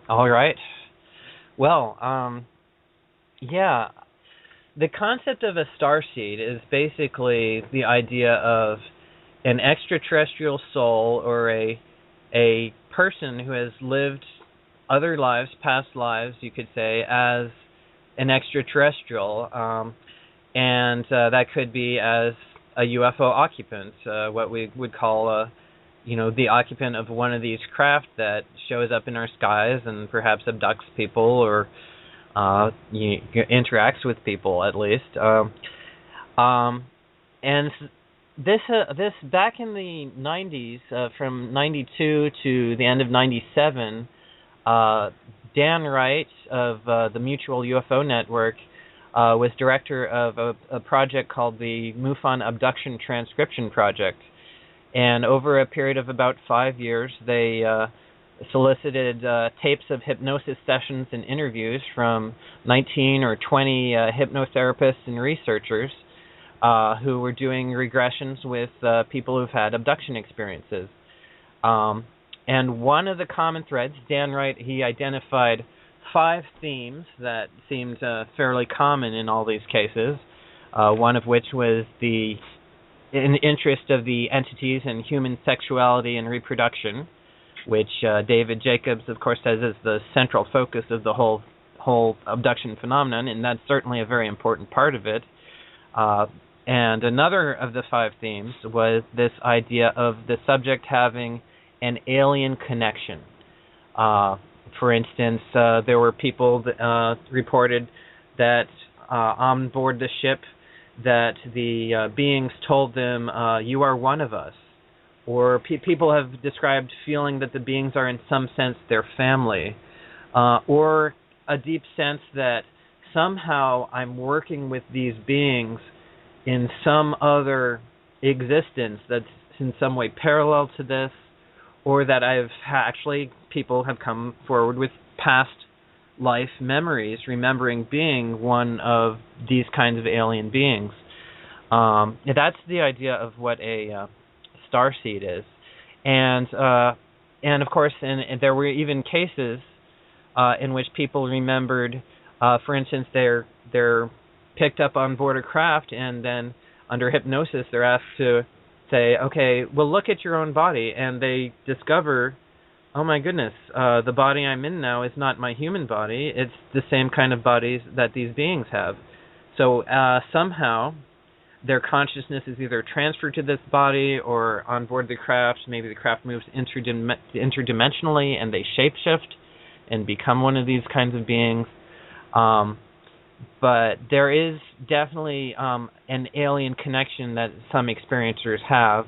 All right. Well, yeah, the concept of a starseed is basically the idea of an extraterrestrial soul, or a person who has lived other lives, past lives, you could say, as an extraterrestrial, and that could be as a UFO occupant, what we would call a the occupant of one of these craft that shows up in our skies and perhaps abducts people or interacts with people at least. And this back in the 90s, from 92 to the end of 97, Dan Wright of the Mutual UFO Network was director of a project called the MUFON Abduction Transcription Project. And over a period of about 5 years, they solicited tapes of hypnosis sessions and interviews from 19 or 20 hypnotherapists and researchers who were doing regressions with people who've had abduction experiences. And one of the common threads, Dan Wright, he identified 5 themes that seemed fairly common in all these cases, one of which was the interest of the entities in human sexuality and reproduction, which David Jacobs, of course, says is the central focus of the whole abduction phenomenon, and that's certainly a very important part of it. And another of the 5 themes was this idea of the subject having an alien connection. For instance, there were people that reported that on board the ship that the beings told them, you are one of us. Or people have described feeling that the beings are in some sense their family. Or a deep sense that somehow I'm working with these beings in some other existence that's in some way parallel to this, or that people have come forward with past life memories, remembering being one of these kinds of alien beings. That's the idea of what a starseed is. And of course, there were even cases in which people remembered, for instance, they're picked up on board a craft, and then under hypnosis they're asked to say, okay, well, look at your own body, and they discover, oh my goodness, the body I'm in now is not my human body, it's the same kind of bodies that these beings have. So somehow their consciousness is either transferred to this body or on board the craft, maybe the craft moves interdimensionally and they shapeshift and become one of these kinds of beings. But there is definitely an alien connection that some experiencers have,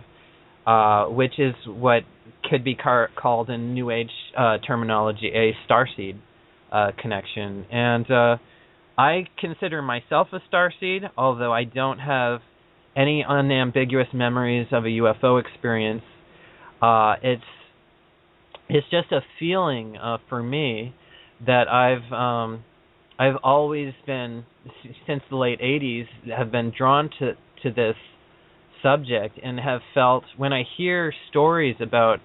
which is what could be called in New Age terminology a starseed connection. And I consider myself a starseed, although I don't have any unambiguous memories of a UFO experience. It's just a feeling for me that I've always been, since the late 80s, have been drawn to this subject and have felt, when I hear stories about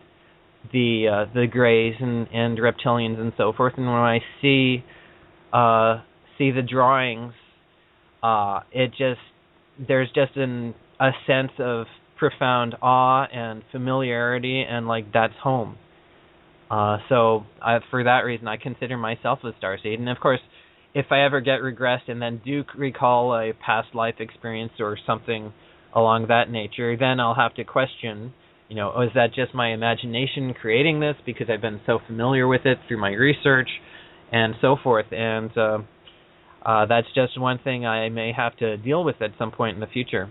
the Greys and reptilians and so forth, and when I see the drawings, there's just a sense of profound awe and familiarity, and like that's home. So for that reason, I consider myself a starseed. And of course, if I ever get regressed and then do recall a past life experience or something along that nature, then I'll have to question, is that just my imagination creating this because I've been so familiar with it through my research and so forth. And that's just one thing I may have to deal with at some point in the future.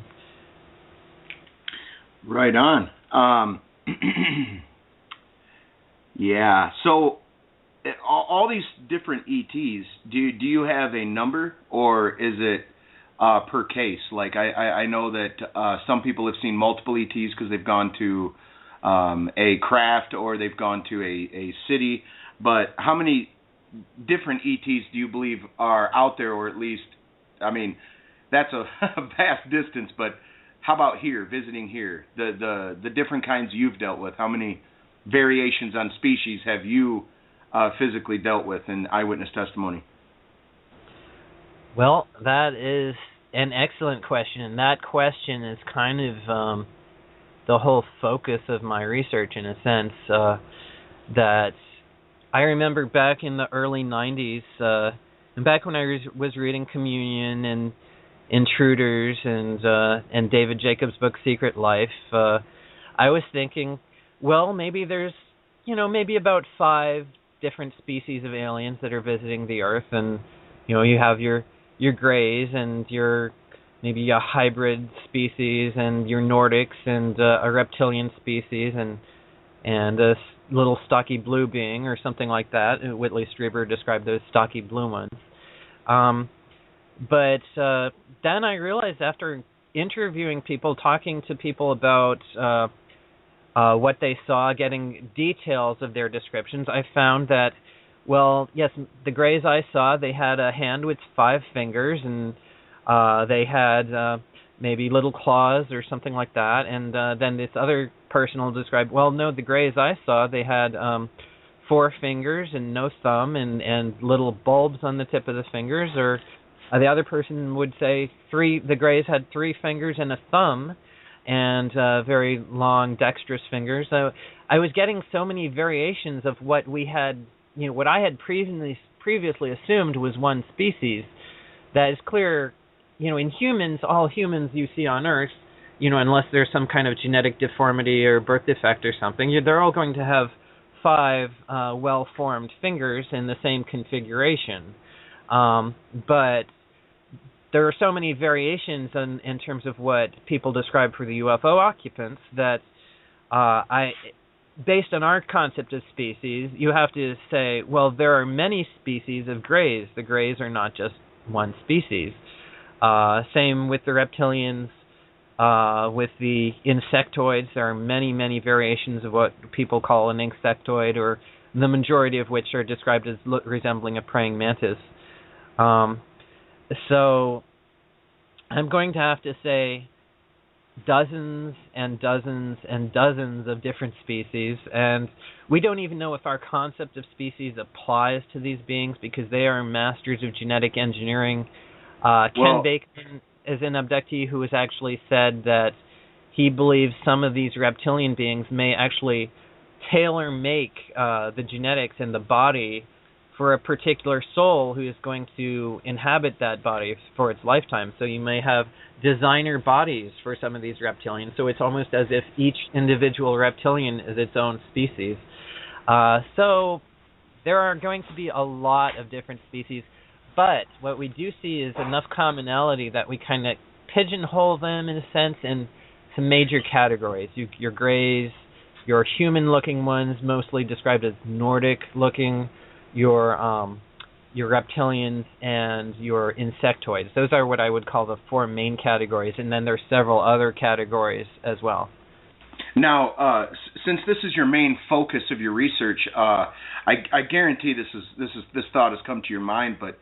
Right on. Yeah. So all these different ETs, do you have a number, or is it per case? Like I know that some people have seen multiple ETs because they've gone to a craft or they've gone to a city. But how many different ETs do you believe are out there, or at least, I mean, that's a vast distance, but how about here, visiting here, the different kinds you've dealt with? How many variations on species have you physically dealt with in eyewitness testimony? Well, that is an excellent question, and that question is kind of the whole focus of my research, in a sense, that I remember back in the early 90s, and back when I was reading Communion and Intruders and David Jacobs' book Secret Life, I was thinking, well, maybe there's, maybe about 5 different species of aliens that are visiting the Earth, and you have your Greys and your maybe a hybrid species and your Nordics and a reptilian species and a little stocky blue being or something like that. Whitley Strieber described those stocky blue ones. But then I realized after interviewing people, talking to people about what they saw, getting details of their descriptions, I found that, well, yes, the Greys I saw, they had a hand with 5 fingers, and they had maybe little claws or something like that. And then this other person will describe, well, no, the Greys I saw, they had 4 fingers and no thumb and little bulbs on the tip of the fingers. Or the other person would say the Greys had 3 fingers and a thumb and very long dexterous fingers. So I was getting so many variations of what we had, what I had previously assumed was one species. That is clear, in humans, all humans you see on Earth, unless there's some kind of genetic deformity or birth defect or something, they're all going to have 5 well-formed fingers in the same configuration. But there are so many variations in terms of what people describe for the UFO occupants that based on our concept of species, you have to say, well, there are many species of Greys. The Greys are not just one species. Same with the reptilians, with the insectoids. There are many, many variations of what people call an insectoid, or the majority of which are described as resembling a praying mantis. So I'm going to have to say dozens and dozens and dozens of different species, and we don't even know if our concept of species applies to these beings because they are masters of genetic engineering. Ken Bacon is an abductee who has actually said that he believes some of these reptilian beings may actually tailor-make the genetics and the body for a particular soul who is going to inhabit that body for its lifetime. So you may have designer bodies for some of these reptilians. So it's almost as if each individual reptilian is its own species. So there are going to be a lot of different species. But what we do see is enough commonality that we kind of pigeonhole them, in a sense, into major categories. Your Greys, your human-looking ones, mostly described as Nordic-looking, your reptilians, and your insectoids. Those are what I would call the 4 main categories, and then there's several other categories as well. Now, since this is your main focus of your research, I guarantee this thought has come to your mind. But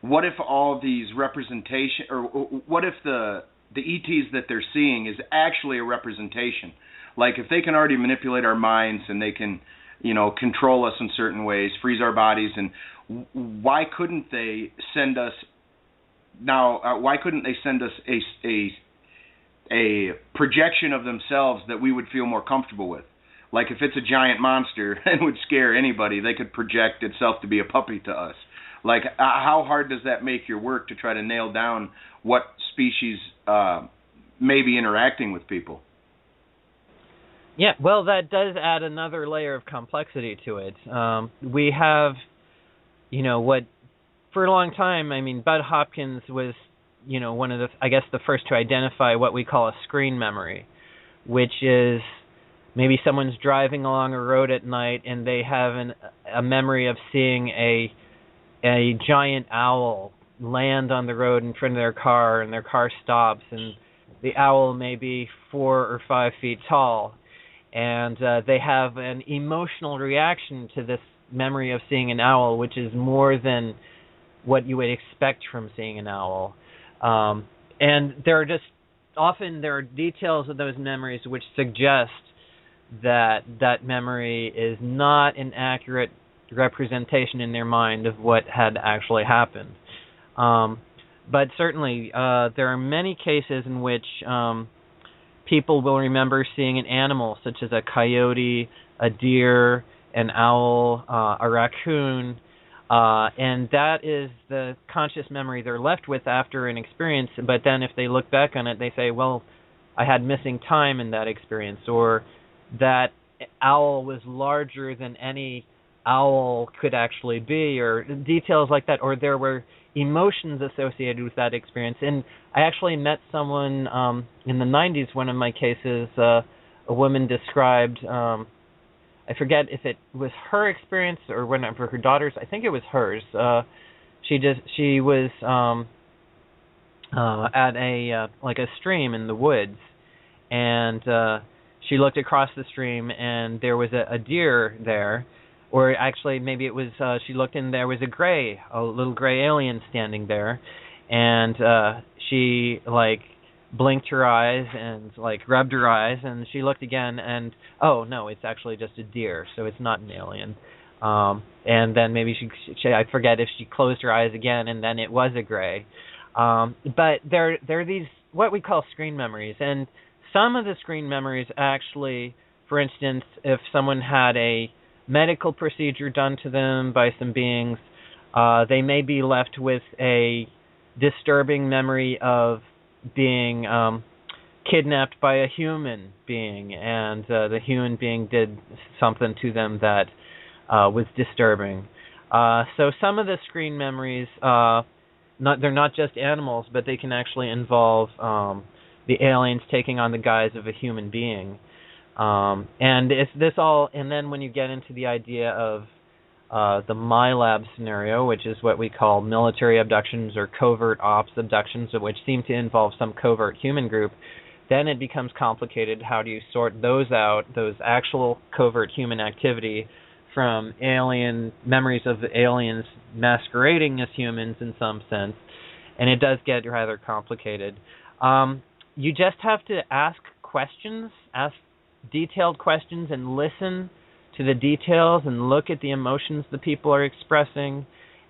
what if all these representation, or what if the ETs that they're seeing is actually a representation? Like if they can already manipulate our minds and they can, control us in certain ways, freeze our bodies, and why couldn't they send us a projection of themselves that we would feel more comfortable with? Like if it's a giant monster and would scare anybody, they could project itself to be a puppy to us. Like how hard does that make your work to try to nail down what species may be interacting with people? Yeah, well, that does add another layer of complexity to it. We have, what for a long time, Bud Hopkins was, one of the first to identify what we call a screen memory, which is maybe someone's driving along a road at night and they have a memory of seeing a giant owl land on the road in front of their car, and their car stops, and the owl may be 4 or 5 feet tall. And they have an emotional reaction to this memory of seeing an owl, which is more than what you would expect from seeing an owl. And there are details of those memories which suggest that memory is not an accurate representation in their mind of what had actually happened. But certainly, there are many cases in which people will remember seeing an animal, such as a coyote, a deer, an owl, a raccoon, and that is the conscious memory they're left with after an experience. But then if they look back on it, they say, well, I had missing time in that experience, or that owl was larger than any owl could actually be, or details like that, or there were emotions associated with that experience. And I actually met someone in the 90s, one of my cases, a woman described, I forget if it was her experience or one of her daughters. I think it was hers. She was at a stream in the woods, and she looked across the stream, and there was a deer there, or actually maybe it was she looked and there was a little gray alien standing there, and she blinked her eyes and rubbed her eyes, and she looked again, and oh no, it's actually just a deer, so it's not an alien. And then maybe she I forget if she closed her eyes again, and then it was a gray. But there are these what we call screen memories, and some of the screen memories actually, for instance, if someone had a medical procedure done to them by some beings, they may be left with a disturbing memory of being kidnapped by a human being, and the human being did something to them that was disturbing. So some of the screen memories, they're not just animals, but they can actually involve the aliens taking on the guise of a human being. And it's this all, and then when you get into the idea of the MILAB scenario, which is what we call military abductions or covert ops abductions, which seem to involve some covert human group, then it becomes complicated. How do you sort those out, those actual covert human activity, from alien memories of the aliens masquerading as humans in some sense? And it does get rather complicated. You just have to ask questions, ask detailed questions, and listen to the details and look at the emotions the people are expressing,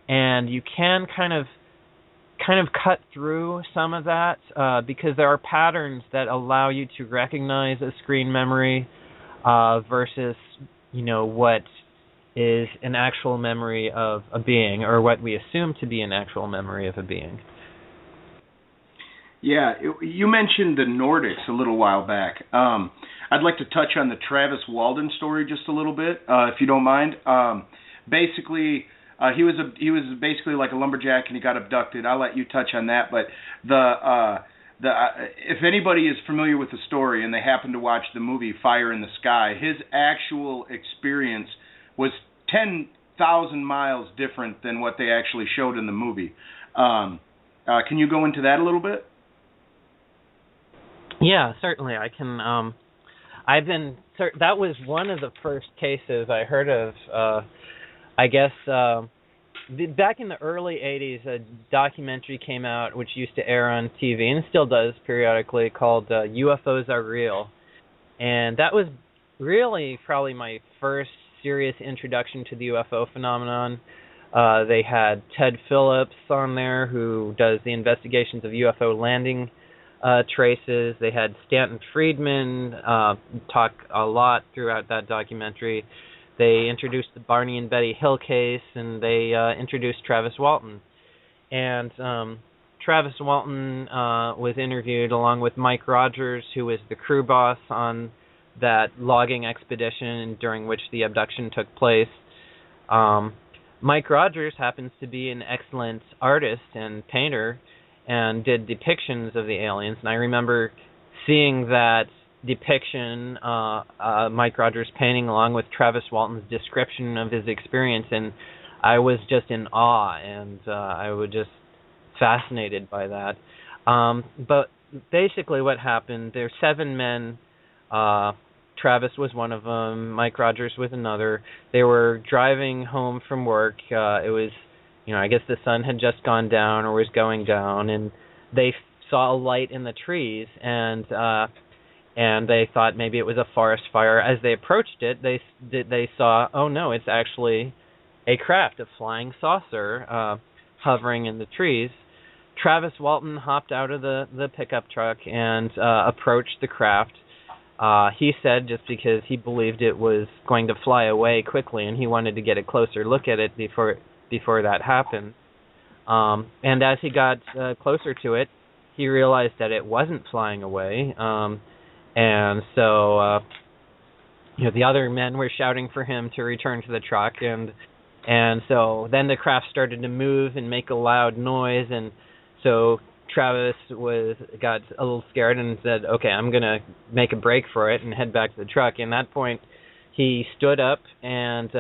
and you can kind of cut through some of that because there are patterns that allow you to recognize a screen memory versus what is an actual memory of a being, or what we assume to be an actual memory of a being. Yeah, you mentioned the Nordics a little while back. I'd like to touch on the Travis Walton story just a little bit, if you don't mind. Basically, he was basically like a lumberjack, and he got abducted. I'll let you touch on that. But if anybody is familiar with the story and they happen to watch the movie Fire in the Sky, his actual experience was 10,000 miles different than what they actually showed in the movie. Can you go into that a little bit? Yeah, certainly. I can. That was one of the first cases I heard of. I guess back in the early '80s, a documentary came out which used to air on TV and still does periodically, called "UFOs Are Real," and that was really probably my first serious introduction to the UFO phenomenon. They had Ted Phillips on there, who does the investigations of UFO landing traces. They had Stanton Friedman talk a lot throughout that documentary. They introduced the Barney and Betty Hill case, and they introduced Travis Walton. And Travis Walton was interviewed along with Mike Rogers, who was the crew boss on that logging expedition during which the abduction took place. Mike Rogers happens to be an excellent artist and painter, and did depictions of the aliens. And I remember seeing that depiction, Mike Rogers painting, along with Travis Walton's description of his experience, and I was just in awe, and I was just fascinated by that. But basically what happened, there's 7 men. Travis was one of them. Mike Rogers was another. They were driving home from work. It was, I guess the sun had just gone down or was going down, and they saw a light in the trees, and they thought maybe it was a forest fire. As they approached it, they saw, oh no, it's actually a craft, a flying saucer, hovering in the trees. Travis Walton hopped out of the pickup truck and approached the craft. He said just because he believed it was going to fly away quickly, and he wanted to get a closer look at it before that happened. And as he got closer to it, he realized that it wasn't flying away. And so the other men were shouting for him to return to the truck, and so then the craft started to move and make a loud noise, and so Travis got a little scared and said, "Okay, I'm gonna make a break for it and head back to the truck." And at that point, he stood up and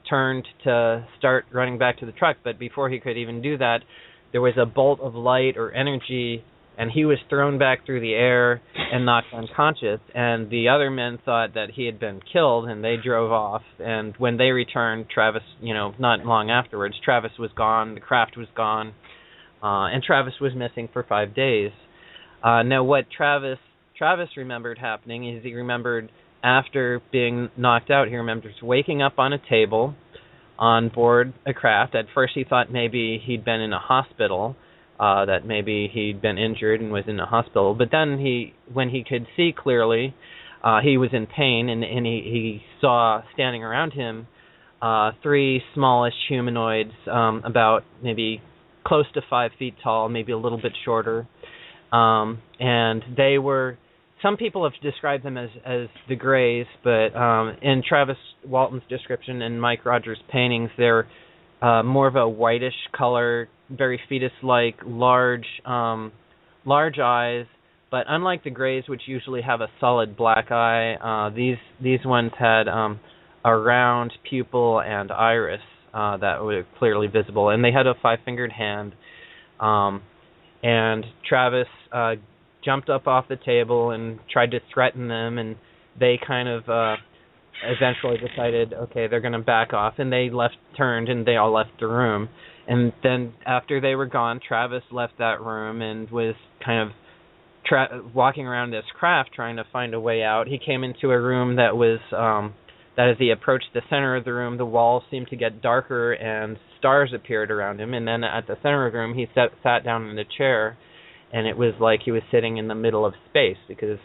turned to start running back to the truck, but before he could even do that, there was a bolt of light or energy, and he was thrown back through the air and knocked unconscious. And the other men thought that he had been killed, and they drove off. And when they returned, Travis, not long afterwards, Travis was gone, the craft was gone, and Travis was missing for 5 days. Now, what Travis remembered happening is he remembered after being knocked out, he remembers waking up on a table on board a craft. At first he thought maybe he'd been in a hospital, that maybe he'd been injured and was in a hospital. But then when he could see clearly, he was in pain, and he saw standing around him 3 smallish humanoids, about maybe close to 5 feet tall, maybe a little bit shorter. And they were, some people have described them as the Greys, but in Travis Walton's description and Mike Rogers' paintings, they're more of a whitish color, very fetus-like, large eyes. But unlike the Greys, which usually have a solid black eye, these ones had a round pupil and iris that were clearly visible, and they had a 5-fingered hand. And Travis jumped up off the table and tried to threaten them, and they kind of eventually decided, okay, they're going to back off, and they turned, and they all left the room. And then after they were gone, Travis left that room and was kind of walking around this craft trying to find a way out. He came into a room that was, that as he approached the center of the room, the walls seemed to get darker and stars appeared around him. And then at the center of the room, he sat down in a chair, and it was like he was sitting in the middle of space, because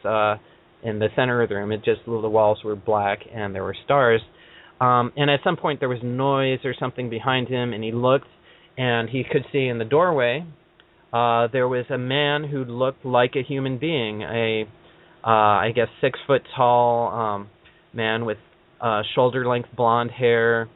in the center of the room, the walls were black and there were stars. And at some point there was noise or something behind him, and he looked, and he could see in the doorway there was a man who looked like a human being, I guess 6 foot tall man with shoulder-length blonde hair,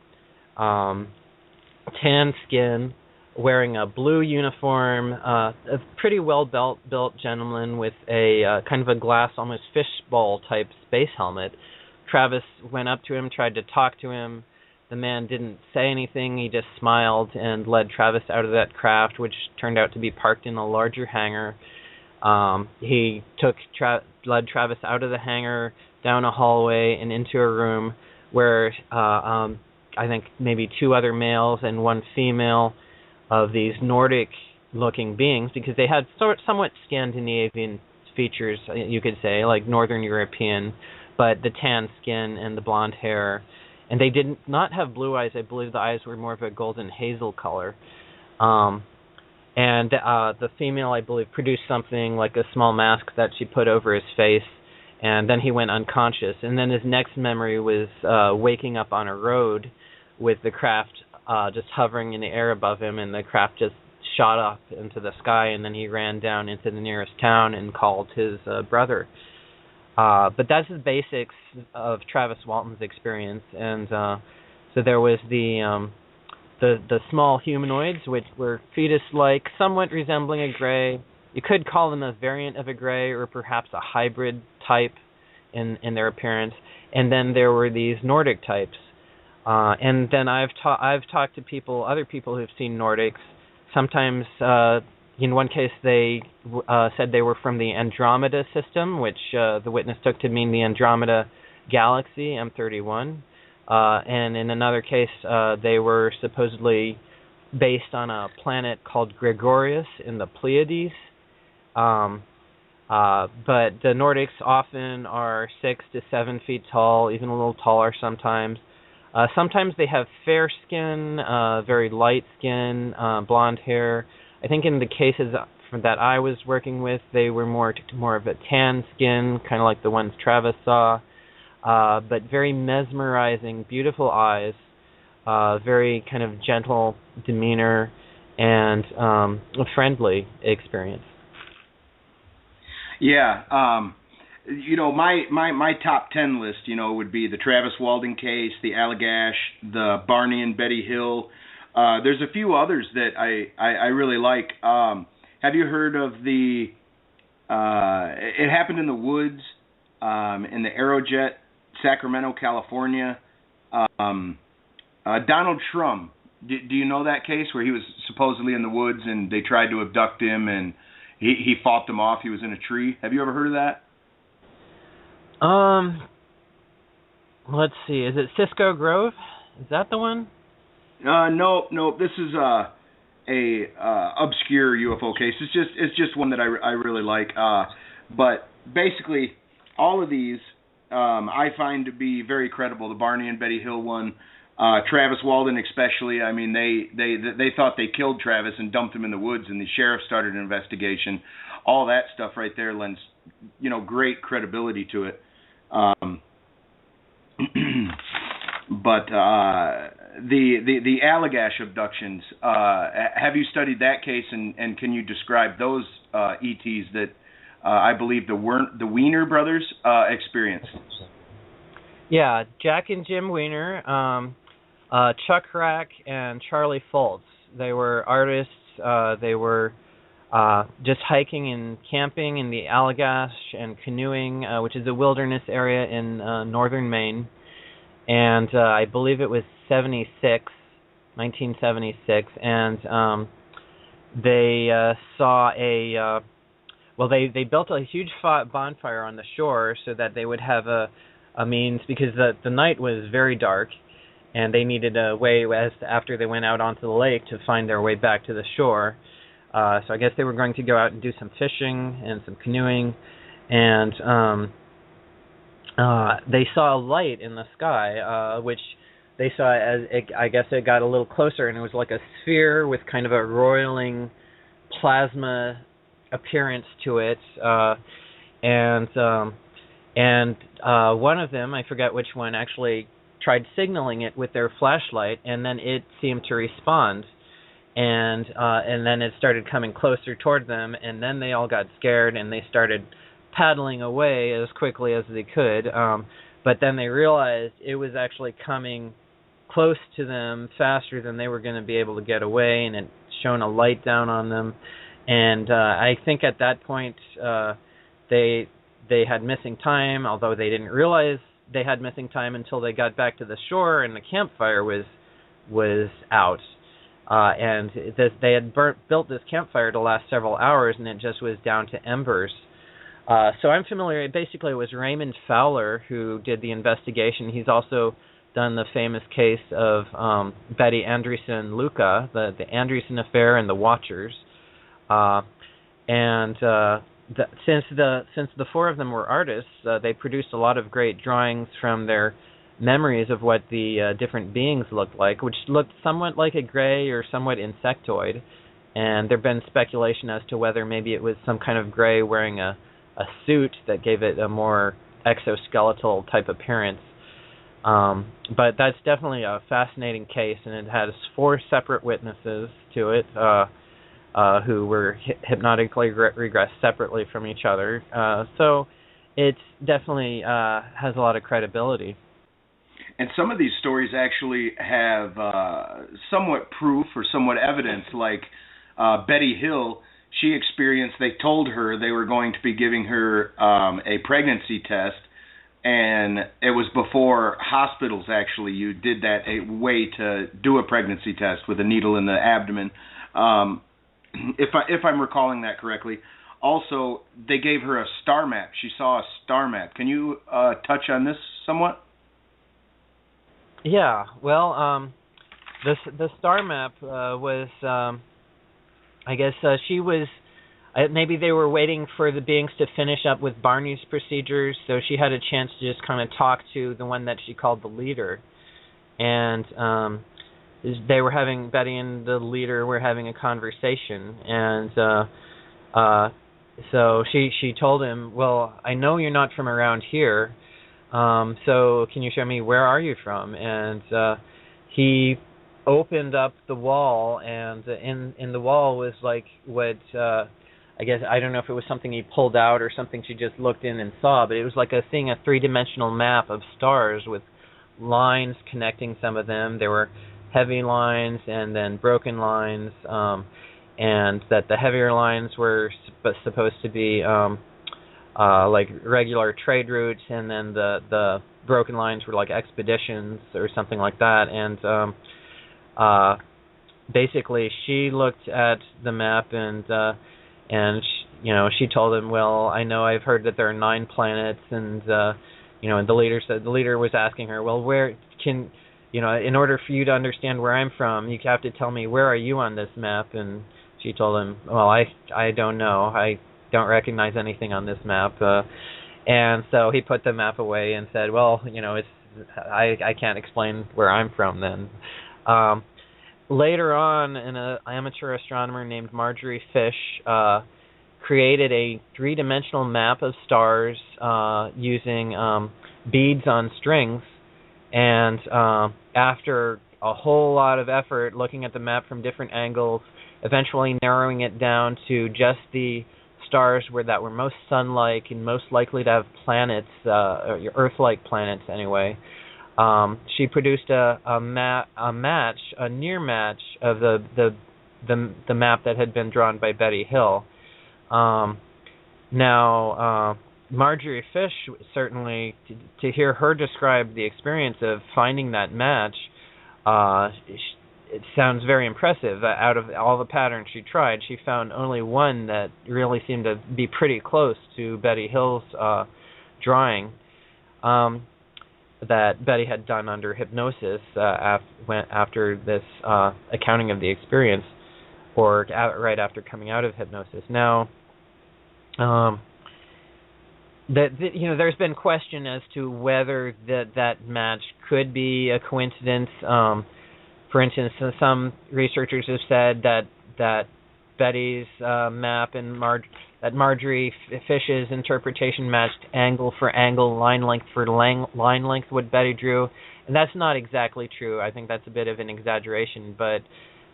tan skin, wearing a blue uniform, a pretty well-built gentleman with a kind of a glass, almost fishbowl type space helmet. Travis went up to him, tried to talk to him. The man didn't say anything. He just smiled and led Travis out of that craft, which turned out to be parked in a larger hangar. He led Travis out of the hangar, down a hallway, and into a room where I think maybe 2 other males and 1 female of these Nordic-looking beings, because they had somewhat Scandinavian features, you could say, like Northern European, but the tan skin and the blonde hair. And they did not have blue eyes. I believe the eyes were more of a golden hazel color. And the female, I believe, produced something like a small mask that she put over his face, and then he went unconscious. And then his next memory was waking up on a road with the craft just hovering in the air above him, and the craft just shot up into the sky, and then he ran down into the nearest town and called his brother. But that's the basics of Travis Walton's experience. And so there was the small humanoids, which were fetus-like, somewhat resembling a gray. You could call them a variant of a gray, or perhaps a hybrid type in their appearance. And then there were these Nordic types. And then I've talked to other people who've seen Nordics. Sometimes, in one case, they said they were from the Andromeda system, which the witness took to mean the Andromeda galaxy, M31. And in another case, they were supposedly based on a planet called Gregorius in the Pleiades. But the Nordics often are 6 to 7 feet tall, even a little taller sometimes. Sometimes they have fair skin, very light skin, blonde hair. I think in the cases that I was working with, they were more of a tan skin, kind of like the ones Travis saw, but very mesmerizing, beautiful eyes, very kind of gentle demeanor, and a friendly experience. Yeah. my top 10 list, would be the Travis Walden case, the Allagash, the Barney and Betty Hill. There's a few others that I really like. Have you heard of the? It happened in the woods, in the Aerojet, Sacramento, California. Donald Trump. Do you know that case where he was supposedly in the woods and they tried to abduct him and he fought them off? He was in a tree. Have you ever heard of that? Let's see. Is it Cisco Grove? Is that the one? No. This is a obscure UFO case. It's just one that I really like. But basically, all of these I find to be very credible. The Barney and Betty Hill one. Travis Walden especially, I mean, they thought they killed Travis and dumped him in the woods, and the sheriff started an investigation. All that stuff right there lends, great credibility to it. But the Allagash abductions, have you studied that case, and can you describe those ETs that I believe the Wiener brothers experienced? Yeah, Jack and Jim Wiener. Chuck Rack and Charlie Foltz. They were artists. They were just hiking and camping in the Allagash and canoeing, which is a wilderness area in northern Maine. And I believe it was 1976. And they saw they built a huge bonfire on the shore so that they would have a means, because the night was very dark. And they needed a way, after they went out onto the lake, to find their way back to the shore. So I guess they were going to go out and do some fishing and some canoeing. And they saw a light in the sky, which they saw I guess it got a little closer, and it was like a sphere with kind of a roiling plasma appearance to it. And one of them, I forget which one, actually tried signaling it with their flashlight, and then it seemed to respond, and then it started coming closer toward them, and then they all got scared and they started paddling away as quickly as they could, but then they realized it was actually coming close to them faster than they were going to be able to get away, and it shone a light down on them. And I think at that point they had missing time, although they didn't realize they had missing time until they got back to the shore and the campfire was out. And they had built this campfire to last several hours, and it just was down to embers. So I'm familiar. Basically, it was Raymond Fowler who did the investigation. He's also done the famous case of Betty Andreessen Luca, the Andreessen affair and the Watchers. Since the four of them were artists, they produced a lot of great drawings from their memories of what the different beings looked like, which looked somewhat like a gray or somewhat insectoid. And there've been speculation as to whether maybe it was some kind of gray wearing a suit that gave it a more exoskeletal type appearance. But that's definitely a fascinating case, and it has four separate witnesses to it. Who were hypnotically regressed separately from each other. So it definitely has a lot of credibility. And some of these stories actually have somewhat proof or somewhat evidence, like Betty Hill. She experienced, they told her they were going to be giving her a pregnancy test, and it was before hospitals actually you did that, a way to do a pregnancy test with a needle in the abdomen. If I'm recalling that correctly. Also, they gave her a star map. She saw a star map. Can you touch on this somewhat? Yeah. Well, the star map was, I guess she was. Maybe they were waiting for the beings to finish up with Barney's procedures, so she had a chance to just kind of talk to the one that she called the leader, and they were having, Betty and the leader were having a conversation, and so she told him, well, I know you're not from around here, so can you show me where are you from? And he opened up the wall, and in the wall was like what I guess I don't know if it was something he pulled out or something she just looked in and saw, but it was like seeing a three-dimensional map of stars with lines connecting some of them. There were heavy lines and then broken lines, and that the heavier lines were supposed to be like regular trade routes, and then the broken lines were like expeditions or something like that. And basically, she looked at the map and she told him, well, I know I've heard that there are 9 planets, and and the leader was asking her, well, where can in order for you to understand where I'm from, you have to tell me where are you on this map. And she told him, well, I don't know. I don't recognize anything on this map. And so he put the map away and said, well, I can't explain where I'm from then. Later on, an amateur astronomer named Marjorie Fish created a 3-dimensional map of stars using beads on strings. And after a whole lot of effort looking at the map from different angles, eventually narrowing it down to just the stars that were most sun-like and most likely to have planets, Earth-like planets anyway, she produced a near match of the map that had been drawn by Betty Hill. Now, Marjorie Fish, certainly, to hear her describe the experience of finding that match, it sounds very impressive. Out of all the patterns she tried, she found only one that really seemed to be pretty close to Betty Hill's drawing that Betty had done under hypnosis after this accounting of the experience, or right after coming out of hypnosis. Now, there's been question as to whether that match could be a coincidence. For instance, some researchers have said that Betty's map and that Marjorie Fish's interpretation matched angle for angle, line length for line length what Betty drew, and that's not exactly true. I think that's a bit of an exaggeration, but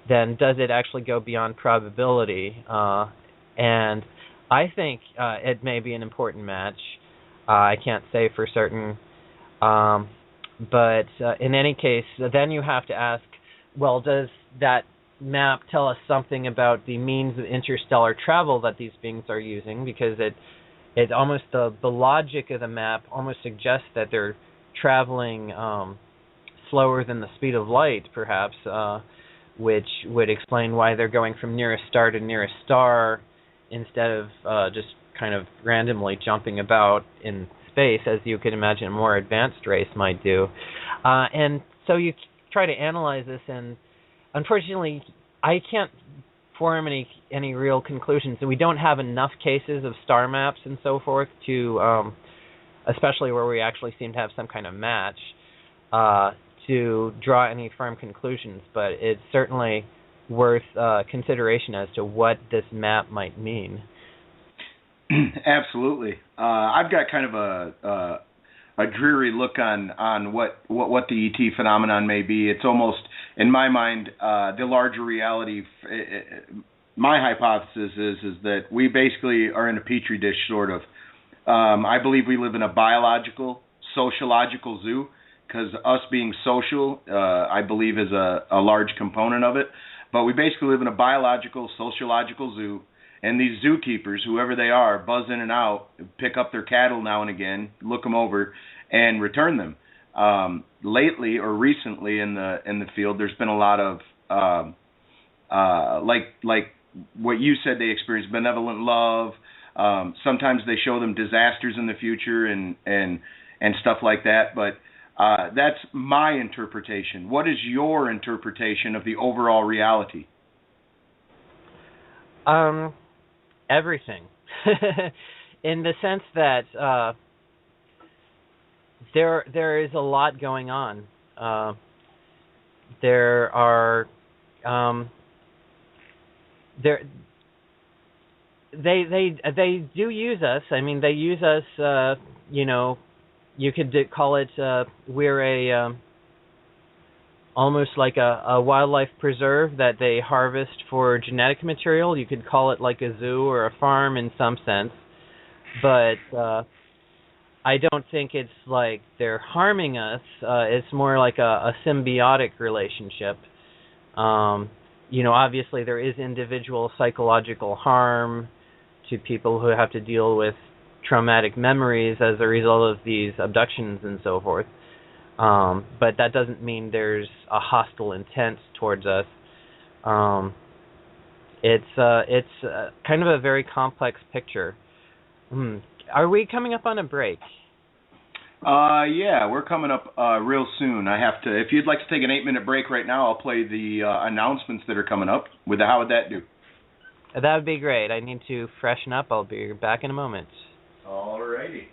then does it actually go beyond probability? And I think it may be an important match. I can't say for certain, but in any case, then you have to ask, well, does that map tell us something about the means of interstellar travel that these beings are using? Because it almost the logic of the map almost suggests that they're traveling slower than the speed of light, perhaps, which would explain why they're going from nearest star to nearest star instead of just kind of randomly jumping about in space, as you could imagine a more advanced race might do. And so you try to analyze this, and unfortunately, I can't form any real conclusions. And we don't have enough cases of star maps and so forth to, especially where we actually seem to have some kind of match, to draw any firm conclusions. But it's certainly worth consideration as to what this map might mean. Absolutely. I've got kind of a dreary look on what the ET phenomenon may be. It's almost, in my mind, the larger reality. My hypothesis is that we basically are in a petri dish, sort of. I believe we live in a biological, sociological zoo, because us being social, I believe, is a large component of it. But we basically live in a biological, sociological zoo. And these zookeepers, whoever they are, buzz in and out, pick up their cattle now and again, look them over, and return them. Lately or recently in the field, there's been a lot of like what you said they experience, benevolent love. Sometimes they show them disasters in the future and stuff like that. But that's my interpretation. What is your interpretation of the overall reality? Everything, in the sense that there is a lot going on. There are they do use us. I mean, they use us. You could call it we're almost like a wildlife preserve that they harvest for genetic material. You could call it like a zoo or a farm in some sense, but I don't think it's like they're harming us. It's more like a symbiotic relationship. Obviously there is individual psychological harm to people who have to deal with traumatic memories as a result of these abductions and so forth. But that doesn't mean there's a hostile intent towards us. It's kind of a very complex picture. Are we coming up on a break? Yeah, we're coming up real soon. I have to. If you'd like to take an 8-minute break right now, I'll play the announcements that are coming up. How would that do? That would be great. I need to freshen up. I'll be back in a moment. All righty.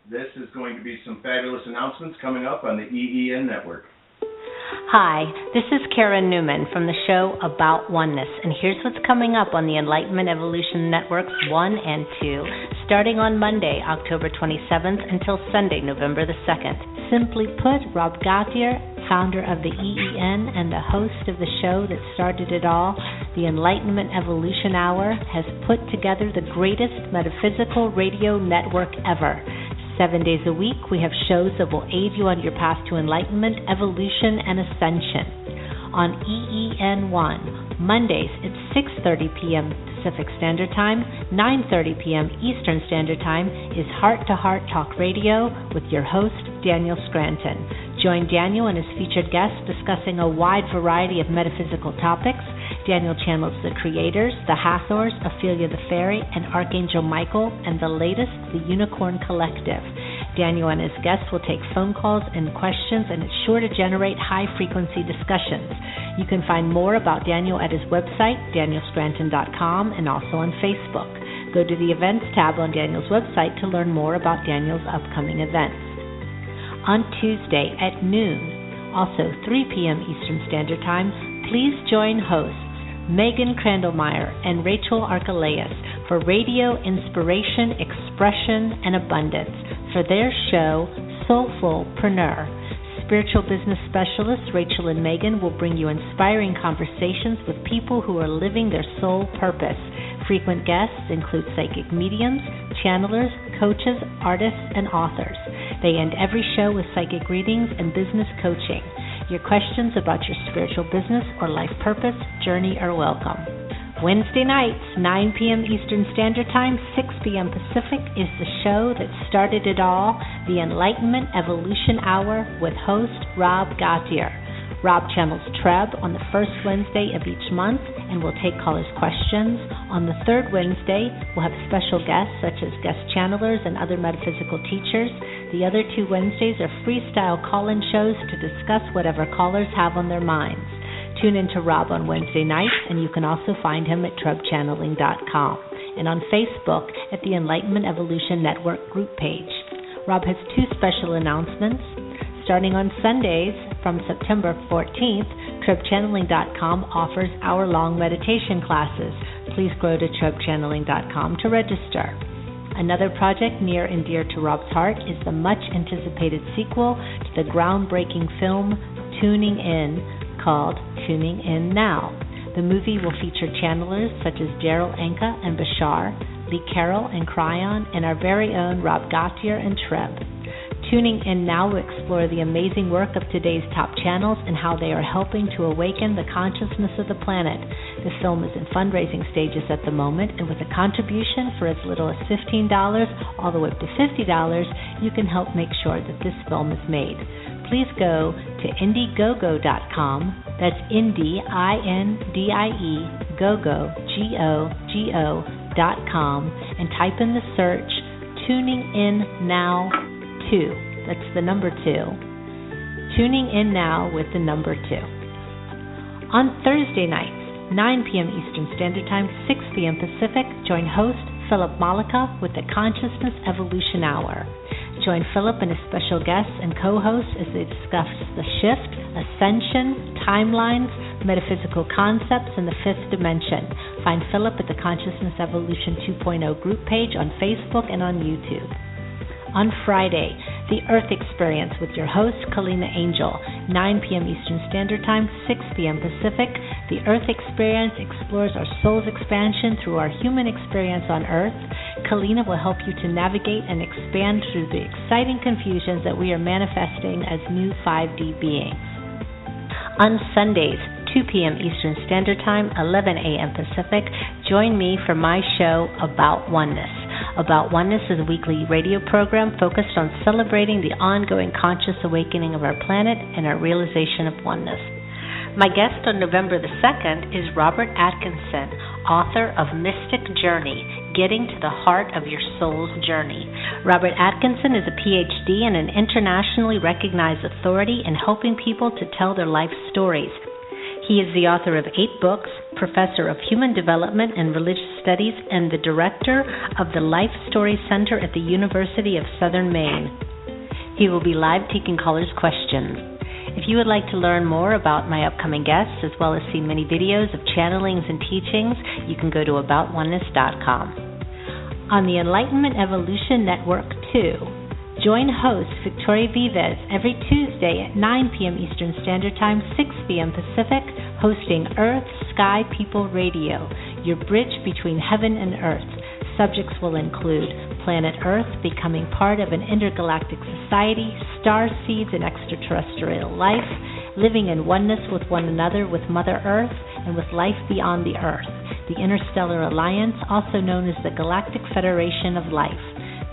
This is going to be some fabulous announcements coming up on the EEN Network. Hi, this is Karen Newman from the show About Oneness, and here's what's coming up on the Enlightenment Evolution Networks 1 and 2, starting on Monday, October 27th, until Sunday, November the 2nd. Simply put, Rob Gauthier, founder of the EEN and the host of the show that started it all, the Enlightenment Evolution Hour, has put together the greatest metaphysical radio network ever. 7 days a week, we have shows that will aid you on your path to enlightenment, evolution, and ascension. On EEN1, Mondays at 6:30 p.m. Pacific Standard Time, 9:30 p.m. Eastern Standard Time is Heart to Heart Talk Radio with your host, Daniel Scranton. Join Daniel and his featured guests discussing a wide variety of metaphysical topics. Daniel channels the Creators, the Hathors, Ophelia the Fairy, and Archangel Michael, and the latest, the Unicorn Collective. Daniel and his guests will take phone calls and questions, and it's sure to generate high-frequency discussions. You can find more about Daniel at his website, danielscranton.com, and also on Facebook. Go to the Events tab on Daniel's website to learn more about Daniel's upcoming events. On Tuesday at noon, also 3 p.m. Eastern Standard Time, please join hosts Megan Crandallmeyer and Rachel Archelaus for Radio Inspiration, Expression, and Abundance for their show Soulfulpreneur. Spiritual business specialists Rachel and Megan will bring you inspiring conversations with people who are living their soul purpose. Frequent guests include psychic mediums, channelers, coaches, artists, and authors. They end every show with psychic readings and business coaching. Your questions about your spiritual business or life purpose journey are welcome. Wednesday nights, 9 p.m. Eastern Standard Time, 6 p.m. Pacific, is the show that started it all, the Enlightenment Evolution Hour with host Rob Gauthier. Rob channels Treb on the first Wednesday of each month and will take callers' questions. On the third Wednesday, we'll have special guests such as guest channelers and other metaphysical teachers. The other 2 Wednesdays are freestyle call-in shows to discuss whatever callers have on their minds. Tune in to Rob on Wednesday nights, and you can also find him at trebchanneling.com and on Facebook at the Enlightenment Evolution Network group page. Rob has 2 special announcements. Starting on Sundays from September 14th, trebchanneling.com offers hour-long meditation classes. Please go to trebchanneling.com to register. Another project near and dear to Rob's heart is the much-anticipated sequel to the groundbreaking film Tuning In, called Tuning In Now. The movie will feature channelers such as Daryl Anka and Bashar, Lee Carroll and Cryon, and our very own Rob Gauthier and Treb. Tuning In Now will explore the amazing work of today's top channels and how they are helping to awaken the consciousness of the planet. The film is in fundraising stages at the moment, and with a contribution for as little as $15 all the way up to $50, you can help make sure that this film is made. Please go to Indiegogo.com, that's Indie, I-N-D-I-E, Gogo, G-O-G-O.com, and type in the search Tuning In Now 2. That's the number 2. Tuning In Now with the number 2. On Thursday nights, 9 p.m. Eastern Standard Time, 6 p.m. Pacific, join host Philip Malika with the Consciousness Evolution Hour. Join Philip and his special guests and co-hosts as they discuss the shift, ascension, timelines, metaphysical concepts, and the fifth dimension. Find Philip at the Consciousness Evolution 2.0 group page on Facebook and on YouTube. On Friday, The Earth Experience with your host, Kalina Angel, 9 p.m. Eastern Standard Time, 6 p.m. Pacific. The Earth Experience explores our soul's expansion through our human experience on Earth. Kalina will help you to navigate and expand through the exciting confusions that we are manifesting as new 5D beings. On Sundays, 2 p.m. Eastern Standard Time, 11 a.m. Pacific, join me for my show, About Oneness. About Oneness is a weekly radio program focused on celebrating the ongoing conscious awakening of our planet and our realization of oneness. My guest on November the 2nd is Robert Atkinson, author of Mystic Journey, Getting to the Heart of Your Soul's Journey. Robert Atkinson is a PhD and an internationally recognized authority in helping people to tell their life stories. He is the author of 8 books, professor of human development and religious studies, and the director of the Life Story Center at the University of Southern Maine. He will be live taking callers' questions. If you would like to learn more about my upcoming guests, as well as see many videos of channelings and teachings, you can go to aboutoneness.com. On the Enlightenment Evolution Network 2, join host Victoria Vives every Tuesday at 9 p.m. Eastern Standard Time, 6 p.m. Pacific, hosting Earth Sky People Radio, your bridge between heaven and earth. Subjects will include planet Earth becoming part of an intergalactic society, star seeds and extraterrestrial life, living in oneness with one another with Mother Earth and with life beyond the Earth, the Interstellar Alliance, also known as the Galactic Federation of Life,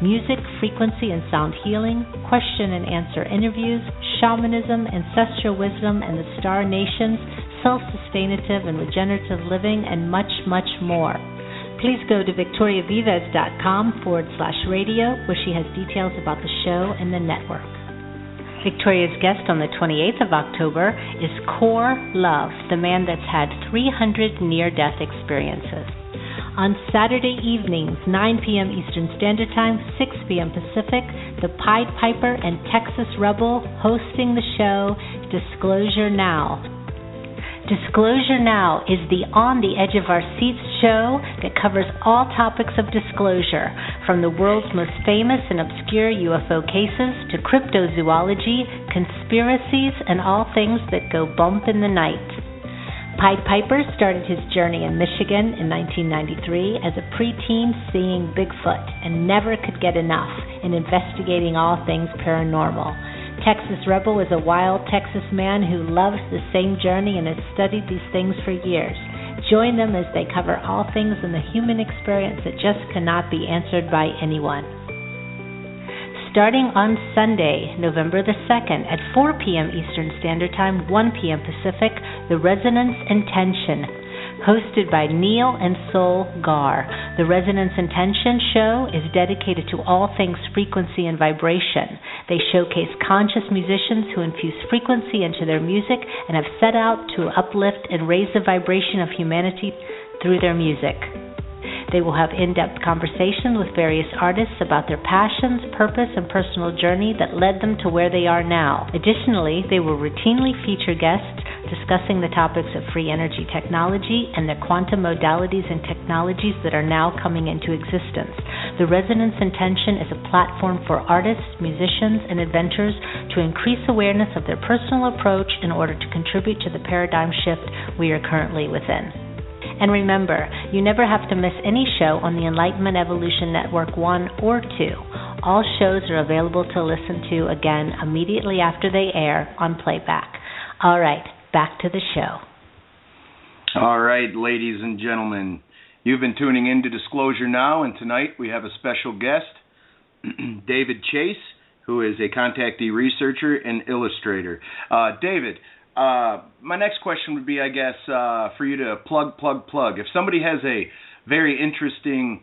music, frequency and sound healing, question and answer interviews, shamanism, ancestral wisdom and the star nations, self-sustainative and regenerative living, and much, much more. Please go to victoriavives.com/radio, where she has details about the show and the network. Victoria's guest on the 28th of October is Core Love, the man that's had 300 near-death experiences. On Saturday evenings, 9 p.m. Eastern Standard Time, 6 p.m. Pacific, the Pied Piper and Texas Rebel hosting the show, Disclosure Now. Disclosure Now is the On the Edge of Our Seats show that covers all topics of disclosure, from the world's most famous and obscure UFO cases to cryptozoology, conspiracies, and all things that go bump in the night. Pied Piper started his journey in Michigan in 1993 as a preteen seeing Bigfoot and never could get enough in investigating all things paranormal. Texas Rebel is a wild Texas man who loves the same journey and has studied these things for years. Join them as they cover all things in the human experience that just cannot be answered by anyone. Starting on Sunday, November the 2nd at 4 p.m. Eastern Standard Time, 1 p.m. Pacific, The Resonance Intention, hosted by Neil and Sol Gar. The Resonance Intention show is dedicated to all things frequency and vibration. They showcase conscious musicians who infuse frequency into their music and have set out to uplift and raise the vibration of humanity through their music. They will have in-depth conversations with various artists about their passions, purpose, and personal journey that led them to where they are now. Additionally, they will routinely feature guests discussing the topics of free energy technology and the quantum modalities and technologies that are now coming into existence. The Resonance Intention is a platform for artists, musicians, and inventors to increase awareness of their personal approach in order to contribute to the paradigm shift we are currently within. And remember, you never have to miss any show on the Enlightenment Evolution Network 1 or 2. All shows are available to listen to again immediately after they air on playback. All right, back to the show. All right, ladies and gentlemen, you've been tuning in to Disclosure Now, and tonight we have a special guest, David Chace, who is a contactee researcher and illustrator. David, my next question would be, I guess, for you to plug. If somebody has a very interesting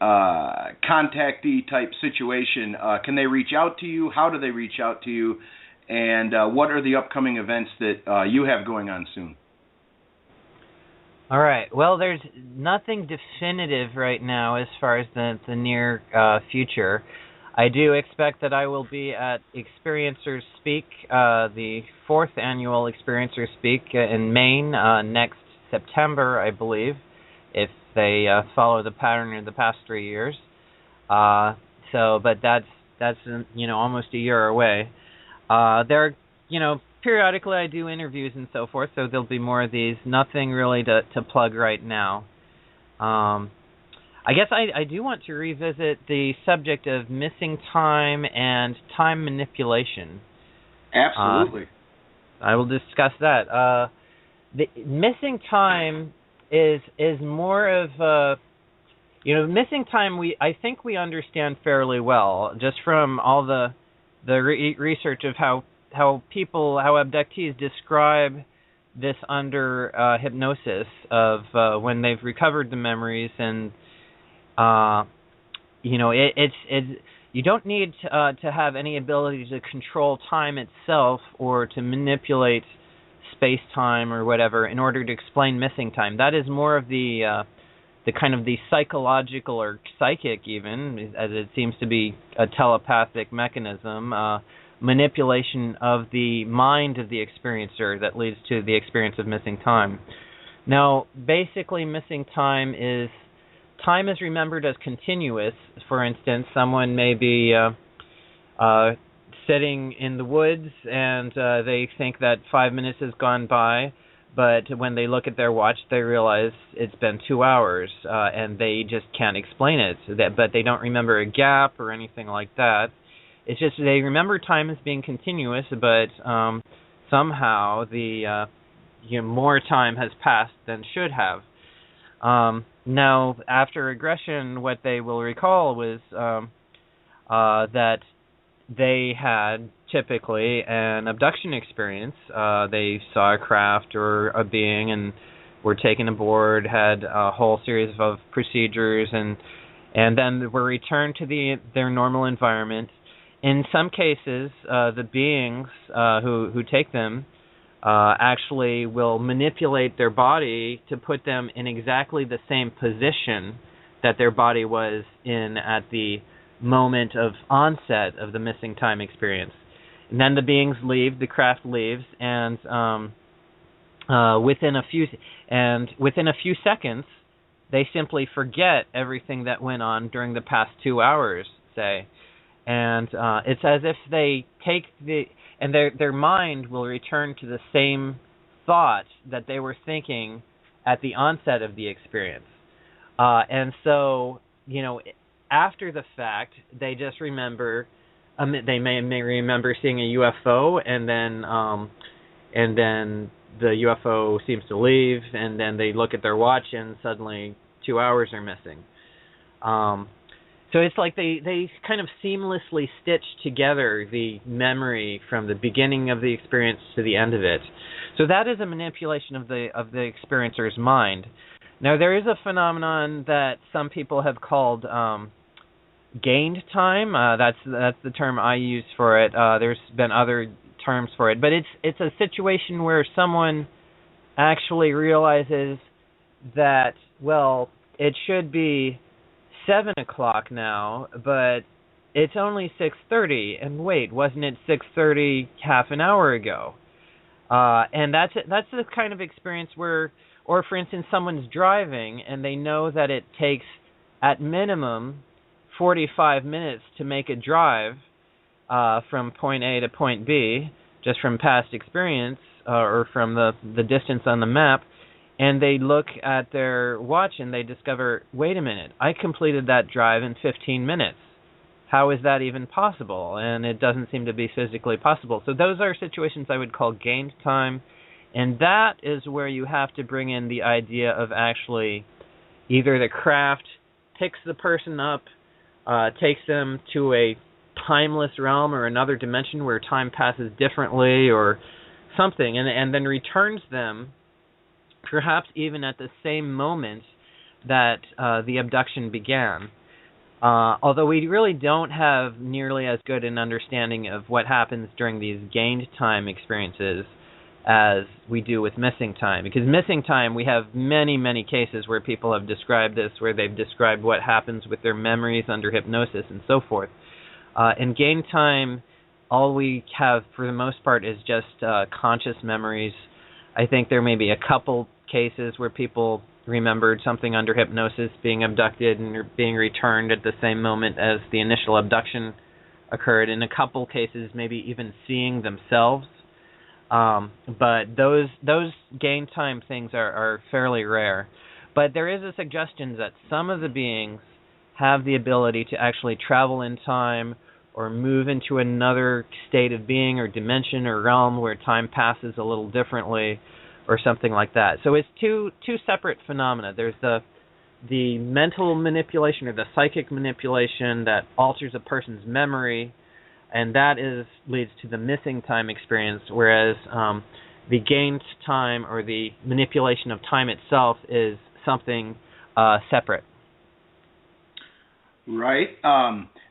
contactee type situation, can they reach out to you? How do they reach out to you? And what are the upcoming events that you have going on soon? All right. Well, there's nothing definitive right now as far as the near future. I do expect that I will be at Experiencers Speak, the 4th annual Experiencers Speak in Maine next September, I believe, if they follow the pattern of the past 3 years. But that's that's almost a year away. Periodically I do interviews and so forth, so there'll be more of these. Nothing really to plug right now. I guess I do want to revisit the subject of missing time and time manipulation. Absolutely. I will discuss that. The missing time is more of missing time. I think we understand fairly well just from all the research of how abductees describe this under hypnosis of when they've recovered the memories, and it's you don't need to have any ability to control time itself or to manipulate space-time or whatever in order to explain missing time. That is more of the kind of the psychological or psychic, even, as it seems to be a telepathic mechanism, manipulation of the mind of the experiencer that leads to the experience of missing time. Now, basically, missing time is remembered as continuous. For instance, someone may be sitting in the woods and they think that 5 minutes has gone by, but when they look at their watch, they realize it's been 2 hours, and they just can't explain it. But they don't remember a gap or anything like that. It's just they remember time as being continuous, but somehow the more time has passed than should have. Now, after regression, what they will recall was that they had typically an abduction experience. They saw a craft or a being and were taken aboard, had a whole series of procedures, and then were returned to their normal environment. In some cases, the beings who take them actually will manipulate their body to put them in exactly the same position that their body was in at the moment of onset of the missing time experience. And then the beings leave, the craft leaves, and within a few seconds, they simply forget everything that went on during the past 2 hours, say. And it's as if they take and their mind will return to the same thought that they were thinking at the onset of the experience. And so, after the fact, they just remember. They may remember seeing a UFO, and then the UFO seems to leave, and then they look at their watch, and suddenly 2 hours are missing. So it's like they kind of seamlessly stitch together the memory from the beginning of the experience to the end of it. So that is a manipulation of the experiencer's mind. Now, there is a phenomenon that some people have called gained time. That's the term I use for it. There's been other terms for it, but it's a situation where someone actually realizes that, well, it should be 7 o'clock now, but it's only 6:30, and wait, wasn't it 6:30 half an hour ago? And that's the kind of experience where, or for instance, someone's driving and they know that it takes at minimum 45 minutes to make a drive from point A to point B, just from past experience or from the distance on the map. And they look at their watch and they discover, wait a minute, I completed that drive in 15 minutes. How is that even possible? And it doesn't seem to be physically possible. So those are situations I would call gained time. And that is where you have to bring in the idea of actually either the craft picks the person up, takes them to a timeless realm or another dimension where time passes differently or something, and then returns them perhaps even at the same moment that the abduction began. Although we really don't have nearly as good an understanding of what happens during these gained time experiences as we do with missing time. Because missing time, we have many, many cases where people have described this, where they've described what happens with their memories under hypnosis and so forth. In gained time, all we have for the most part is just conscious memories. I think there may be a couple cases where people remembered something under hypnosis, being abducted and being returned at the same moment as the initial abduction occurred. In a couple cases, maybe even seeing themselves. But those gain time things are fairly rare. But there is a suggestion that some of the beings have the ability to actually travel in time or move into another state of being or dimension or realm where time passes a little differently or something like that. So it's two separate phenomena. There's the mental manipulation or the psychic manipulation that alters a person's memory, and that leads to the missing time experience, whereas the gained time or the manipulation of time itself is something separate. Right.